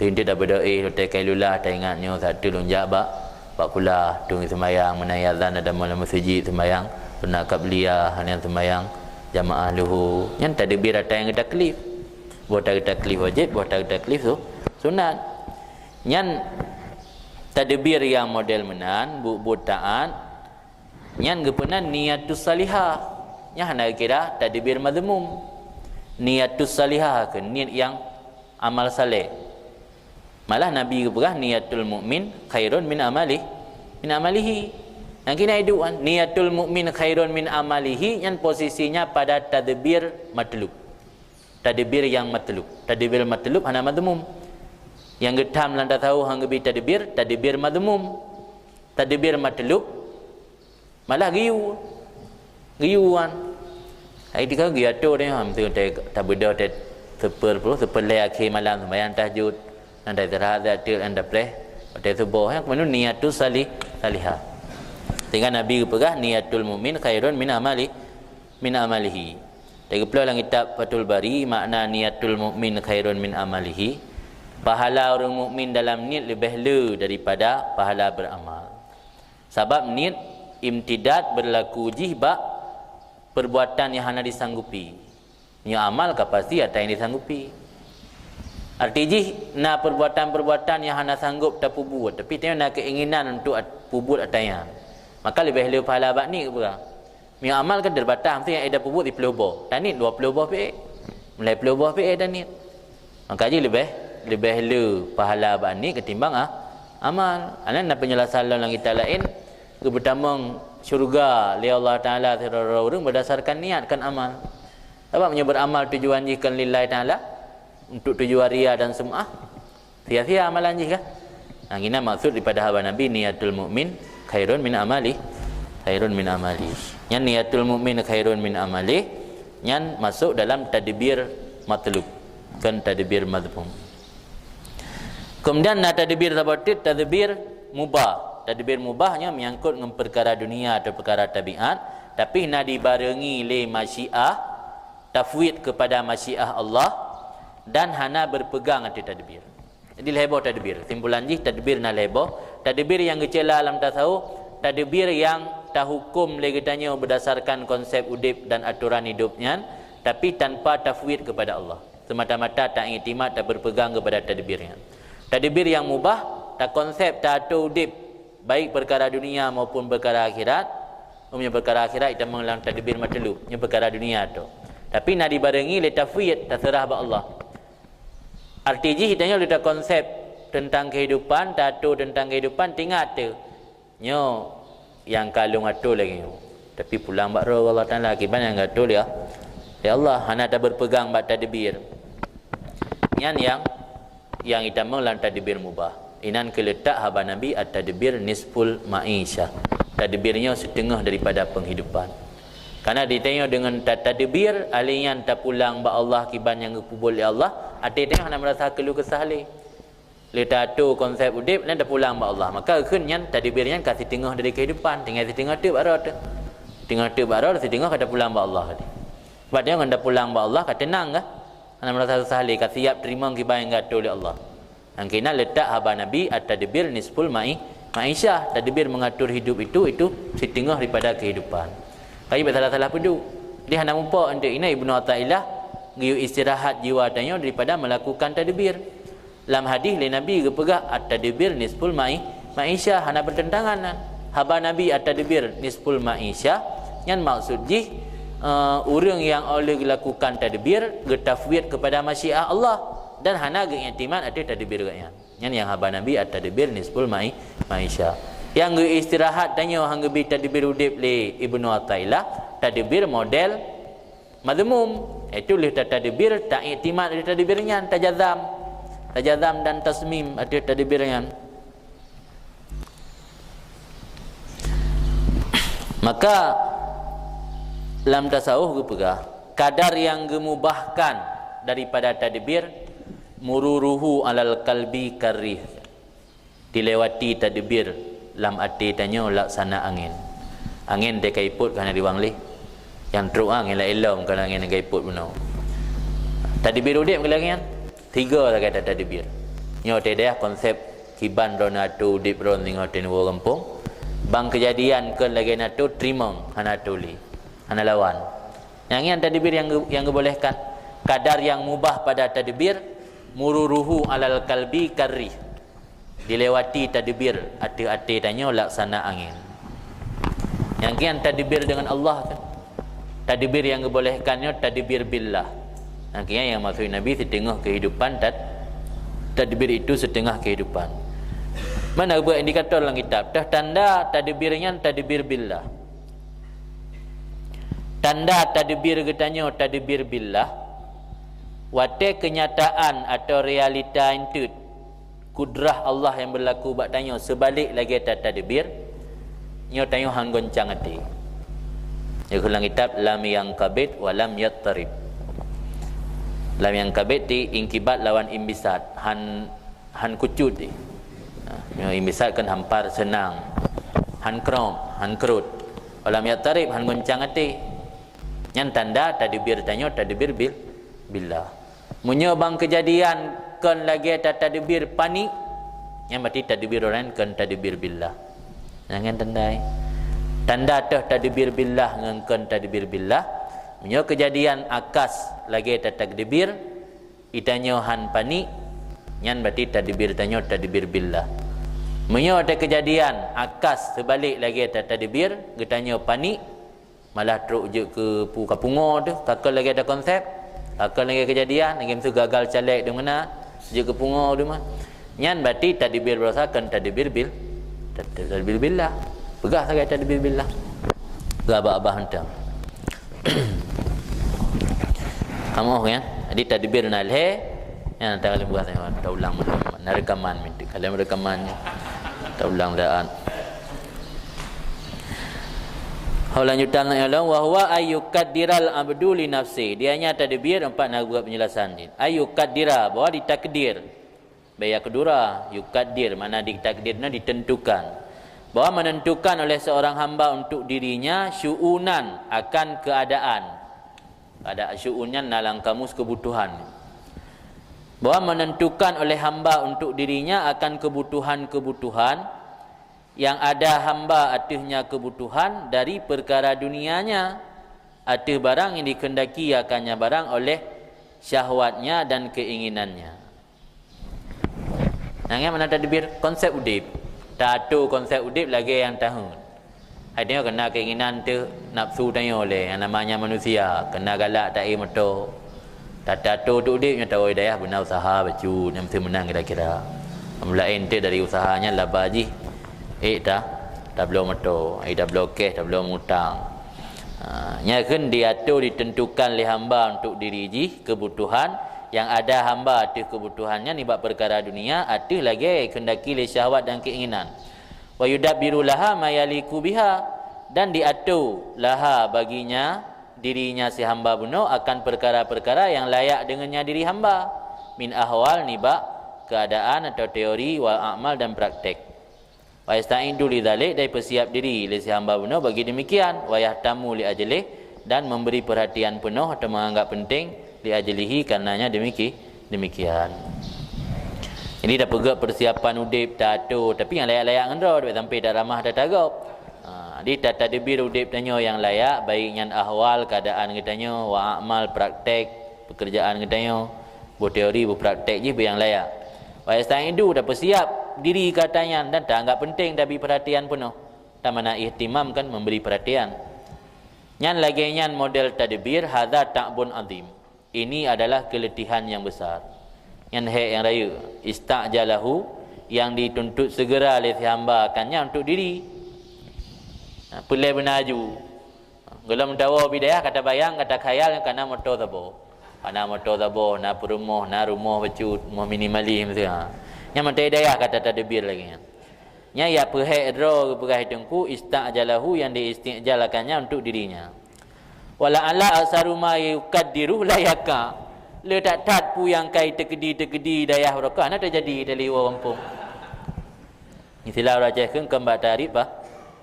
A: Tindik dah berdoa letak kailulah tak ingatnya satu lonjak bak kula tung sembayang menayazan ada malam masjid sembayang pernah qabliyah yang sembayang jamaah luhu. Yang tadbir ada yang taklif. Buat taklif wajib, buat taklif tu sunat. Yang tadbir yang model menan buat taat yang gepenan niatus salihah yang nak kira tadbir mazmum. Niatus salihah ke niat yang amal saleh. Malah Nabi berkata niatul mukmin khairun min amali min amalihi. Yang kena hidup kan niatul mukmin khairun min amalihi, yang posisinya pada tadbir matlub. Tadbir yang matlub. Tadbir matlub hana madmum. Yang getam landa tahu hang bi tadbir madmum. Tadbir matlub malah giuan. Ai dikau giatu ni ham tu tak beda te seperle akhir malam sembahyang tahajud anda istirahat anda pleh pada subuh yang kemudian niatul salihah. Tinggal Nabi pegah niatul mukmin khairun min amalihi. Dari pula dalam kitab Fathul Bari makna niatul mukmin khairun min amalihi. Pahala orang mukmin dalam niat lebih le daripada pahala beramal. Sebab niat imtidad berlaku jihba perbuatan yang hana disanggupi. Nya amal pasti ada yang disanggupi. Artinya na perbuatan-perbuatan yang hana sanggup tak buat, tapi tengok nak keinginan untuk buat atanya. Maka lebih lebih pahala bak ni ke? Mi amal kan terbatas, mesti yang ada buat di pelubah. Dan ni 20 buah pe. Mulai pelubah pe dan ni. Maka je lebih lebih pahala bak ni ketimbang amal. Anan nak penjelasan dalam kita lain ke pertama syurga li Allah Taala orang berdasarkan niat kan amal. Sebab menyebut amal tujuan jikan lillahi Taala untuk tujuan ria dan semua. Sia-sia amalan jih kan. Ini maksud daripada haba Nabi niatul mukmin khairun min amali. Yang niatul mukmin khairun min amali yang masuk dalam tadbir matlub kan tadbir madhmum. Kemudian tadbir tabatit tadbir mubah. Tadbir mubahnya menyangkut dengan perkara dunia atau perkara tabiat, tapi nak dibarengi le masyiah, tafwid kepada masyiah Allah dan hana berpegang hati tadbir. Jadi lebo tadbir. Simpulan jih tadbir na lebo. Tadbir yang kecela alam tasawuf, tadbir yang tak hukum legetanya berdasarkan konsep udip dan aturan hidupnya, tapi tanpa tafwid kepada Allah. Semata-mata tak iktimat, tak berpegang kepada tadbirnya. Tadbir yang mubah, tak konsep, tak atur udip, baik perkara dunia maupun perkara akhirat. Umumnya perkara akhirat kita mengulang tadbir matlub, nya perkara dunia tu. Tapi nak dibarengi le tafwid, terserah ba Allah. Artinya hitanya ada konsep tentang kehidupan, tato tentang kehidupan tinggal tu. Nyo yang kalung atur lagi. Tapi pulang bak roh Allah Taala akibat yang atur dia. Ya Allah, hana tak berpegang bak tadbir. Yang kita mengulang tadbir mubah. Inan keletak haba Nabi at-tadbir nisful ma'isyah. Tadbirnya setengah daripada penghidupan. Karena ditanya dengan tadbir alian tak pulang bak Allah kiban yang kupul ya Allah, ada tengah nak merasa keluh kesah le. Letak tu konsep udip dan dah pulang ba Allah. Maka akhirnya tadbirnya kasih tengah dari kehidupan, tinggal di tengah tu baru tu. Tengah tu baru di tengah kata pulang ba Allah tadi. Sebab dia hendak pulang ba Allah kata tenang kah? Ana merasa sahli kasih siap terima kibai yang gatul oleh Allah. Yang kena letak haba Nabi at-tadbir nisful ma'isyah. Tadbir mengatur hidup itu setengah daripada kehidupan. Tapi salah-salah pedu. Dia hendak mumpak untuk ini Ibnu Athaillah giu istirahat jiwa tanya daripada melakukan tadbir. Dalam hadis le Nabi kepegah at-tadbir nisful ma'isyah hana bertentangan. Haba Nabi at-tadbir nisful ma'isyah yang maksud jih orang yang oleh lakukan tadbir getafwid kepada masyiah Allah dan hana geiktiman ada tadbir gaya. Yang haba Nabi at-tadbir nisful ma'isyah. Yang istirahat tanya hang bi tadbir udip le Ibnu Athaillah tadbir model madmum. Itu le tadbir tak iktimat ada tadbirnya tajazam dan tasmim ada tadbirnya. Maka dalam tasawuf gepegah kadar yang gemubahkan daripada tadbir mururuhu alal qalbi karih, dilewati tadbir lam ati tanya laksana angin dia kaiput kerana diwang leh yang teruk angin la elom kerana angin kaiput benar. Tadbir udip kelangin tiga lah kata tadbir. Nyo tedah konsep kiban ronato udip ron tinggal tenwo kampung bang kejadian ke lagi nato terima hana tuli hana lawan. Yang tadbir yang dibolehkan kadar yang mubah pada tadbir mururuhu alal qalbi karih, dilewati tadbir hati-hati tanya laksana angin. Yang kian tadbir dengan Allah kan. Tadbir yang dibolehkannya tadbir billah. Yang kian yang maksud Nabi setengah kehidupan dan tadbir itu setengah kehidupan. Mana buat indikator dalam kitab? Dah tanda tadbirnya tadbir billah. Tanda tadbir katanya tadbir billah. Wate kenyataan atau realita itu kudrah Allah yang berlaku buat tanya sebalik lagi tadbir. Nyo tanya hang goncang hati. Ya dalam kitab lam yang kabit wa lam yattarib. Lam yang kabit di ingkibat lawan imbisat. Han kucut di. Imbisat kan hampar senang. Han krom, han kerut. Walam yattarib han goncang hati. Yang tanda tadbir tanya tadbir billah. Munyo bang kejadian kan lagi tadbir panik. Yang berarti tadbir orang kan tadbir billah. Jangan tandai. Tanda tah tadbir billah ngangkan tadbir billah. Munyo kejadian akas lagi tadbir itanyo han panik. Yang berarti tadbir tanya tadbir billah. Munyo ada kejadian akas sebalik lagi tadbir getanyo panik. Malah teruk je ke kapungo tu, kakak lagi ada konsep, kakak lagi kejadian, lagi mesti gagal caleg di mana, je ke pungo tu mah. Nyan berarti tadbir berasakan tadbir billah. Pegah sangat tadbir billah. Abah-abah hentang. Kamu kan? Jadi tadbir nalhe, yang tak boleh buat saya, tak ulang mana rekaman minta. Kalau rekamannya, tak ulang daan. Lanjutan Allah wa huwa ayyukaddiral abdu li nafsi. Dianya tadbir empat nak buat penjelasan ni. Ayyukaddira bahwa ditakdir. Baya kedura yukaddir mana ditakdirnya ditentukan. Bahwa menentukan oleh seorang hamba untuk dirinya syu'unan akan keadaan. Ada syu'unnya dalam kamus kebutuhan. Bahwa menentukan oleh hamba untuk dirinya akan kebutuhan-kebutuhan yang ada hamba atihnya kebutuhan dari perkara dunianya, atih barang yang dikendaki akannya barang oleh syahwatnya dan keinginannya. Nangnya mana tadbir konsep udip. Tato konsep udip lagi yang tahun. Adanya kena keinginan tu nafsu tanya oleh yang namanya manusia, kena galak tak motor. Tato tu udip nya tahu daya benar usaha baju yang mesti menang kira-kira. Mulain tu dari usahanya laba ji. Dah belum motor, dah belum cash, dah belum hutang. Nya kan diatur ditentukan oleh hamba untuk diri ji kebutuhan yang ada hamba tu kebutuhannya ni bab perkara dunia, ada lagi kendaki le syahwat dan keinginan. Wa yudabbiru laha mayaliku biha, dan diatur laha baginya dirinya si hamba bunuh akan perkara-perkara yang layak dengannya diri hamba min ahwal ni bab keadaan atau teori wa amal dan praktek. Wa yasta'indu lidzalik, dan bersiap diri li si hamba benar bagi demikian. Wa yahtamu li ajlih, dan memberi perhatian penuh atau menganggap penting li ajlihi karenanya demikian. Jadi dah pegak persiapan udip tato, tapi yang layak-layak ngendro duit sampai dah ramah dah tagap. Di tadbir udip tanya yang layak baiknya ahwal keadaan katanya wa amal praktek pekerjaan katanya bu teori bu praktek je yang layak. Wa yasta'indu, dah bersiap diri katanya dan tak anggap penting tapi perhatian penuh. Tak mana ihtimam kan memberi perhatian. Nyan lagi nyan model tadbir hadza ta'bun azim. Ini adalah keletihan yang besar. Nyan yang raya ista'jalahu, yang dituntut segera oleh si hamba akannya untuk diri. Pelai benaju. Kalau mentawa bidayah kata bayang kata khayal kana motor tabo. Ana motor tabo na perumah na rumah becut rumah minimali mesti yang mentai daya kata tadbir lagi. Nya ya perhai dro perhai tengku ista'jalahu, yang diistijalakannya untuk dirinya. Wala ala asaru ma yukaddiru la yaka. Le tak tat pu yang kai tekedi daya rokah na terjadi dari wampung. Istilah raja kan kembar tarif bah.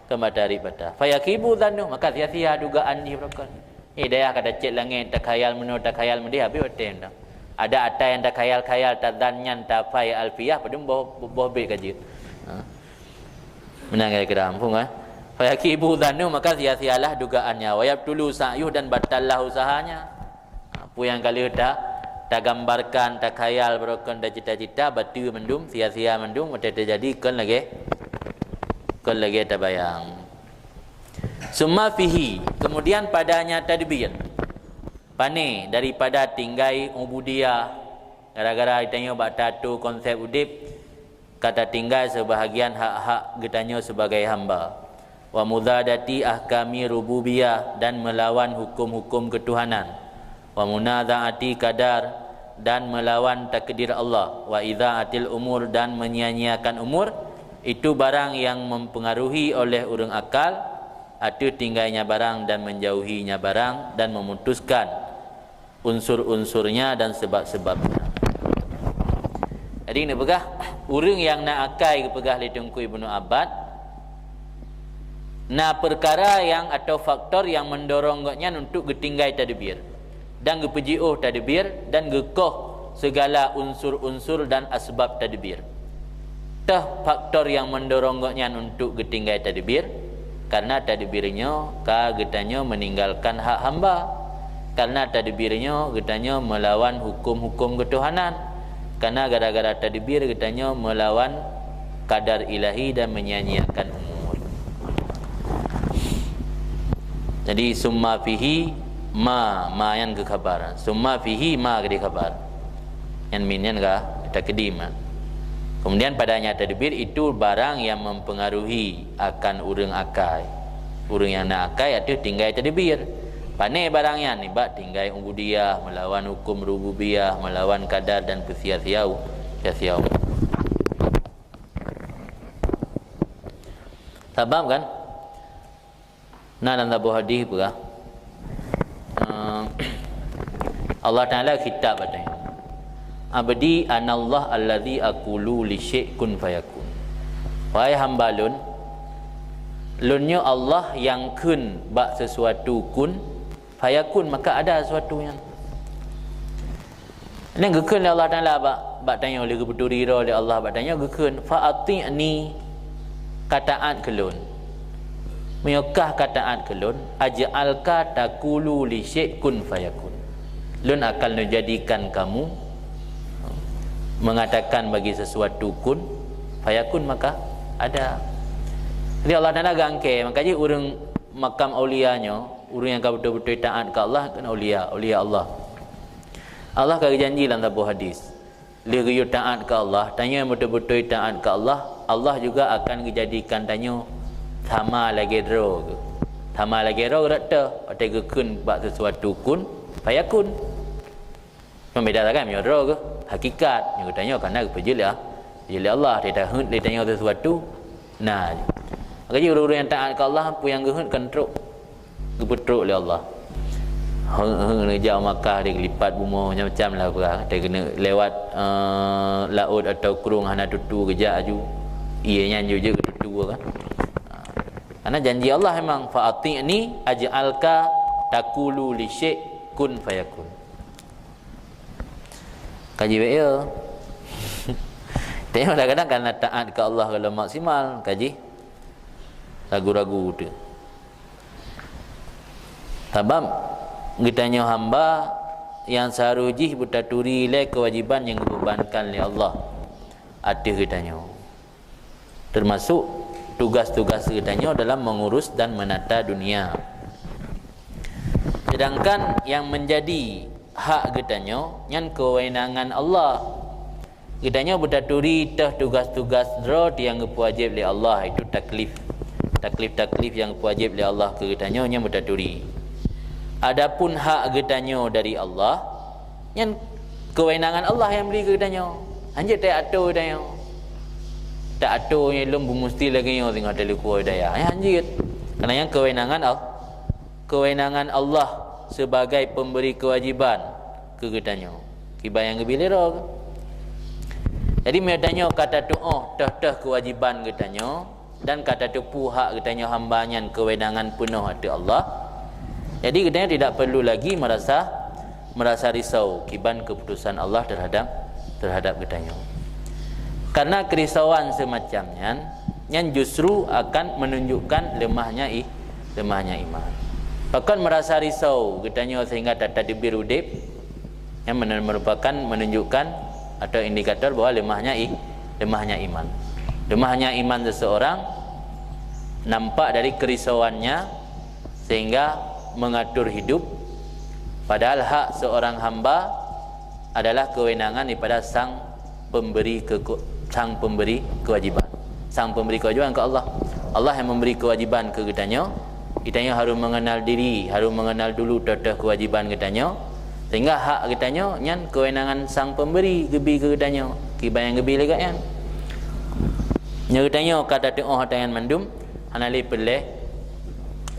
A: Kembar tarif bata. Fayakibu dhannu, maka sia-sia dugaan ni rokah. Daya kata cek langit tak khayal menurut tak khayal mendih habis betul dah. Ada atai yang tak khayal-khayal tak danyan tak fai alfiyah pada boh bet kaji. Menang kira-kira ampun fa yakibu dhannu, maka sia-sialah dugaannya. Wa yabtulu sa'yuh, dan batallah usahanya. Apa yang kali tak gambarkan tak khayal berokan dah cita-cita batu mendum sia-sia mendum mesti terjadi kan lagi tak bayang. Summa fihi, kemudian padanya tadbir. Pane daripada tinggai ubudiyah gara-gara ditanya bab tato konsep udip kata tinggal sebahagian hak-hak getanyo sebagai hamba. Wa mudadati ahkami rububiyah, dan melawan hukum-hukum ketuhanan. Wa munadhaati qadar, dan melawan takdir Allah. Wa idzaatil umur, dan menyia-nyiakan umur. Itu barang yang mempengaruhi oleh urang akal atau tinggalnya barang dan menjauhinya barang, dan memutuskan unsur-unsurnya dan sebab-sebabnya. Jadi ni pegah urang yang nak akai pegah li Tengku Ibnu Abbad, na perkara yang atau faktor yang mendorongnya untuk getinggai tadbir dan gepejiuh tadbir dan gekoh segala unsur-unsur dan asbab tadbir. Tah faktor yang mendorongnya untuk getinggai tadbir karena tadbirnya ka getanyo meninggalkan hak hamba, karena tadbirnya getanyo melawan hukum-hukum ketuhanan, karena gara-gara tadbir getanyo melawan kadar ilahi dan menyia-nyiakan umur. Jadi summa fihi ma yang ke khabar, summa fihi ma ke khabar, yang minyan ka takdim. Kemudian padanya tadbir itu barang yang mempengaruhi akan urang akai. Urang yang nak akai itu tinggal tadbir. Pane barangnya ni bak tinggal ubudiyah, melawan hukum rububiyah, melawan kadar dan sia-siau. Tabam kan? Nah dalam sebuah hadis pula Allah Taala kitab katanya, abdi anallah allazi aqulu li syai' kun fayakun. Wahai hamba lunnya Allah yang kun bak sesuatu kun fayakun, maka ada sesuatu yang ini gekun oleh Allah Taala bak tanya oleh kebeturi oleh Allah bak tanya gekun fa ati'ni kataan kelun menyokah kataan kelun aj'alka taqulu li syai' kun fayakun. Lun akan menjadikan kamu mengatakan bagi sesuatu kun fayakun, maka ada. Jadi Allah Taala gangke, makanya urang makam aulianya, urang yang betul-betul taat ke Allah kan aulia Allah. Allah kata janji dalam sebuah hadis, dia taat ke Allah, tanya betul-betul taat ke Allah, Allah juga akan dijadikan tanya sama lagi ro. Sama lagi ro rata, atau kun bak sesuatu kun fayakun. Membeda kan yo ro ke hakikat, yang tanya kerana kepejelah. Jadi Allah dia tanya sesuatu. Nah, makanya orang-orang yang taat ke Allah apa yang gehut kontrol gepetruk oleh Allah. Hang jauh Makkah dia lipat bumi macam-macam lah perang. Dia kena lewat laut atau kurung hana tutu kejak aju. Ianya je tutu kan. Karena janji Allah memang fa'ati'ni aj'alka taqulu li syai' kun fayakun. Kaji baik ya. Tengok kadang-kadang kerana taat ke Allah kalau maksimal kaji ragu-ragu tu. Tabam getanya hamba yang sarujih bertaturi le kewajiban yang dibebankan oleh Allah. Ada getanya. Termasuk tugas-tugas getanya dalam mengurus dan menata dunia. Sedangkan yang menjadi hak getanya yang kewenangan Allah. Getanya bertaturi tah tugas-tugas rod yang wajib oleh Allah, itu taklif yang wajib oleh Allah ke getanya yang bertaturi. Adapun hak getanya dari Allah yang kewenangan Allah yang beri ke getanya. Hanya tak atur getanya. Tak atur yang lum mesti lagi yang tengah tali kuat daya. Anjir. Kerana yang kewenangan Allah sebagai pemberi kewajiban ke getanya. Kibai yang gebilira. Jadi medanya kata tu dah kewajiban getanya dan kata tu hak getanya hambanya kewenangan penuh hati Allah. Jadi getanya tidak perlu lagi merasa risau kiban keputusan Allah terhadap getanya. Karena kerisauan semacamnya yang justru akan menunjukkan lemahnya iman. Bahkan merasa risau getanya sehingga tak tadbir udip yang merupakan menunjukkan atau indikator bahawa lemahnya iman. Lemahnya iman seseorang nampak dari kerisauannya sehingga mengatur hidup, padahal hak seorang hamba adalah kewenangan daripada sang pemberi sang pemberi kewajiban. Sang pemberi kewajiban ke Allah. Allah yang memberi kewajiban ke kitanya. Kitanya harus mengenal diri, harus mengenal dulu tata kewajiban kitanya. Sehingga hak kitanya nyan kewenangan sang pemberi gebi ke kitanya. Kibayang gebi lega yan. Nya kitanya kata tengok hatayan mandum, hanali peleh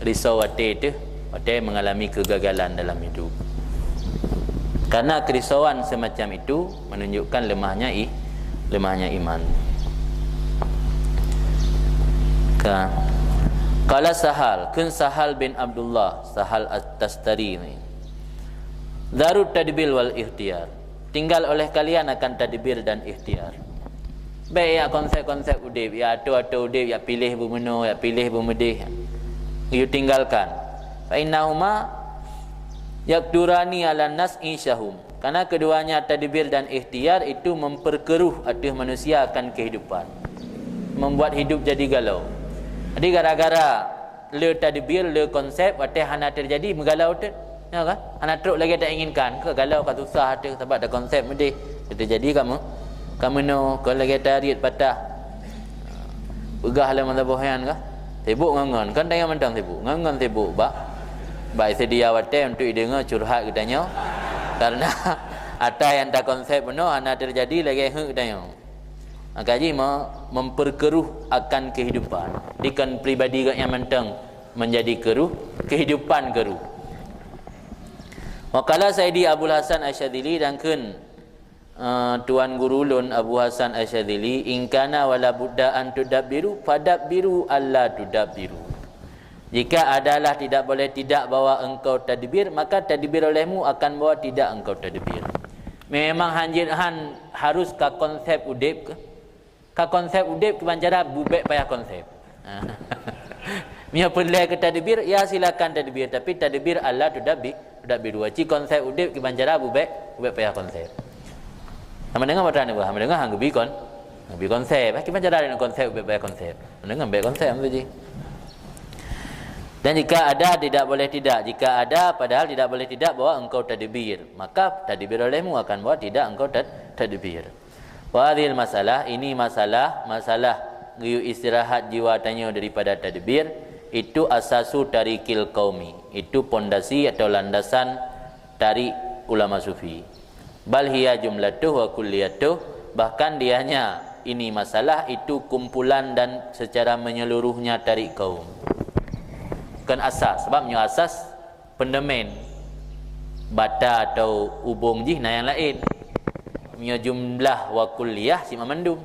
A: risau wate tu, wate mengalami kegagalan dalam hidup. Karena kerisauan semacam itu menunjukkan lemahnya iman. Qala Sahal, kun Sahal bin Abdullah, Sahal At-Tastari ni. Darut tadbir wal ikhtiar. Tinggal oleh kalian akan tadbir dan ikhtiar. Baik ya konsep-konsep udip, ya atu-atu udip, ya pilih bumeno, ya pilih bumedih. You tinggalkan. Fa innahuma yaqdurani ala nas insyahum. Karena keduanya tadbir dan ikhtiar itu memperkeruh atas manusia akan kehidupan. Membuat hidup jadi galau. Jadi gara-gara le tadbir, le konsep wate hana terjadi menggalau tu. Ya kan? Hana teruk lagi tak inginkan. Ke galau ke susah tu sebab ada konsep mesti. Terjadi kamu no kalau lagi tarik patah. Pegah lah mata bohan kah? Sibuk ngangan. Kan tanya mentang sibuk. Ngangan sibuk ba. Baik sedia wate untuk dengar curhat kitanya. Karena ada yang tak konsep penuh hana terjadi lagi hak kitanya. Kaji memperkeruh akan kehidupan. Dikan pribadi yang mentang menjadi keruh, kehidupan keruh. Wakala Sayyidi Abul Hasan Asyadzili dan kun Tuan Guru Lun Abu Hasan Asyadzili, ingkana wala budda an tudabbiru fadabbiru alla tudabbiru. Jika adalah tidak boleh tidak bawa engkau tadbir, maka tadbir olehmu akan bawa tidak engkau tadbir. Memang hanjirhan harus ka konsep udip ke? Ka konsep udip kebancara bubek payah konsep. Mia perlu ke tadbir, ya silakan tadbir, tapi tadbir Allah tudabbi waci konsep udip kebancara bubek payah konsep. Sama dengar macam mana? Sama dengar hang gebi konsep. Kebancara dengan konsep bubek payah konsep. Dengar bubek konsep apa je? Dan jika ada tidak boleh tidak. Jika ada padahal tidak boleh tidak bawa engkau tadbir, maka tadbir olehmu akan bawa tidak engkau tadbir. Wa hadhil masalah, ini masalah giyu istirahat jiwa tanya daripada tadbir, itu asasu tarikil qaumi. Itu pondasi atau landasan dari ulama sufi. Bal hiya jumlatuh wa kulliyatuh, bahkan dianya ini masalah itu kumpulan dan secara menyeluruhnya tarik kaum. Bukan asas, sebabnya asas pendemen bata atau ubung jih nah yang lain. Punya jumlah wa kulliyah si memandum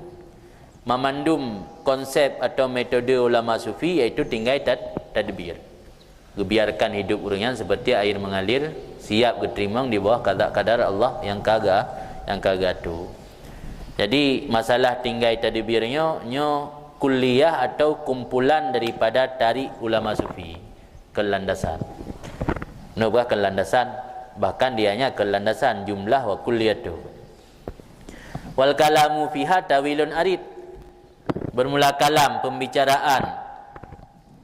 A: konsep atau metode ulama sufi iaitu tinggal tadbir. Biarkan hidup orangnya seperti air mengalir, siap diterima di bawah kadar Allah yang kaga tu. Jadi masalah tinggal tadbirnya kulliyah atau kumpulan daripada tarik ulama sufi. Kelandasan. Bukan kelandasan, bahkan dianya kelandasan jumlah wa kulliyatu. Wal kalamu fiha tawilun arid. Bermula kalam pembicaraan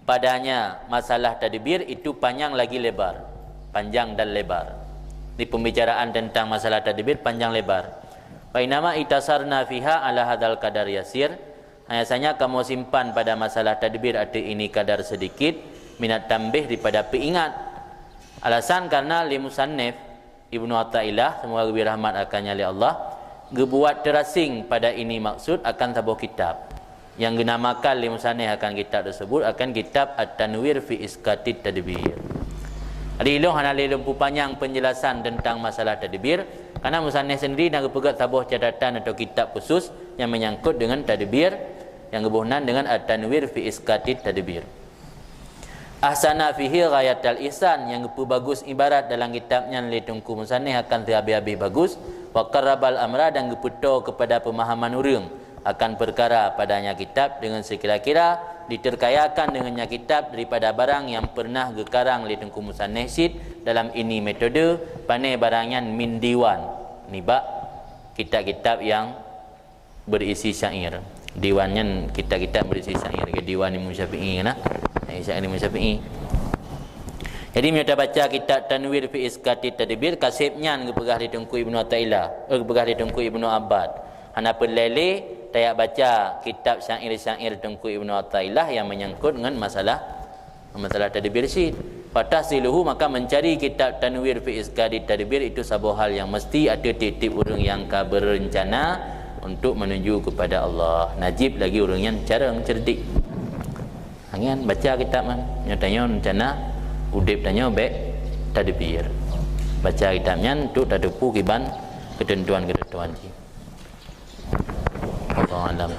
A: padanya masalah tadbir itu panjang lagi lebar, panjang dan lebar. Di pembicaraan tentang masalah tadbir panjang lebar. Wa inama itasarna fiha ala hadzal qadar yasir. Biasanya kamu simpan pada masalah tadbir ada ini kadar sedikit. Minat tambih daripada peingat. Alasan karena li musannif Ibnu Athaillah semoga lebih rahmat akannya oleh Allah gebuat terasing pada ini maksud akan sebuah kitab yang dinamakan li musannif akan kitab tersebut akan kitab At-Tanwir fi Iskatit Tadbir. Ada ilmu hana lempu panjang penjelasan tentang masalah tadbir karena musannif sendiri nak pegang sebuah catatan atau kitab khusus yang menyangkut dengan tadbir yang gebuhnan dengan At-Tanwir fi Iskatit Tadbir. Ahsana fihi ghayatal ihsan yang bagus ibarat dalam kitabnya litungku musannif akan terhabis-habis bagus wa qarrabal amra dan geputo kepada pemahaman urang akan perkara padanya kitab dengan sekira-kira diterkayakan dengannya kitab daripada barang yang pernah gekarang litungku musannif sid dalam ini metode panai barangnya min diwan ni bak kitab-kitab yang berisi syair. Diwannya kitab-kitab berisi syair ke diwan Imam Syafi'i nah. Syair Imam Syafi'i. Jadi kita baca kitab Tanwir fi Iskatit Tadbir kasibnya ngepegah ditungku Ibnu Athaillah, ngepegah ditungku Ibnu Abbad. Hana pelele tayak baca kitab syair-syair Tengku Ibnu Athaillah yang menyangkut dengan masalah tadbir sid. Fatahsiluhu, maka mencari kitab Tanwir fi Iskadi Tadbir itu satu hal yang mesti ada titip orang yang berencana untuk menuju kepada Allah. Najib lagi orang yang jarang cerdik. Angan baca kitab man, nyatanya rencana udip tanya baik tadbir. Baca kitabnya untuk tadapu kiban ketentuan-ketentuan. Allah alam.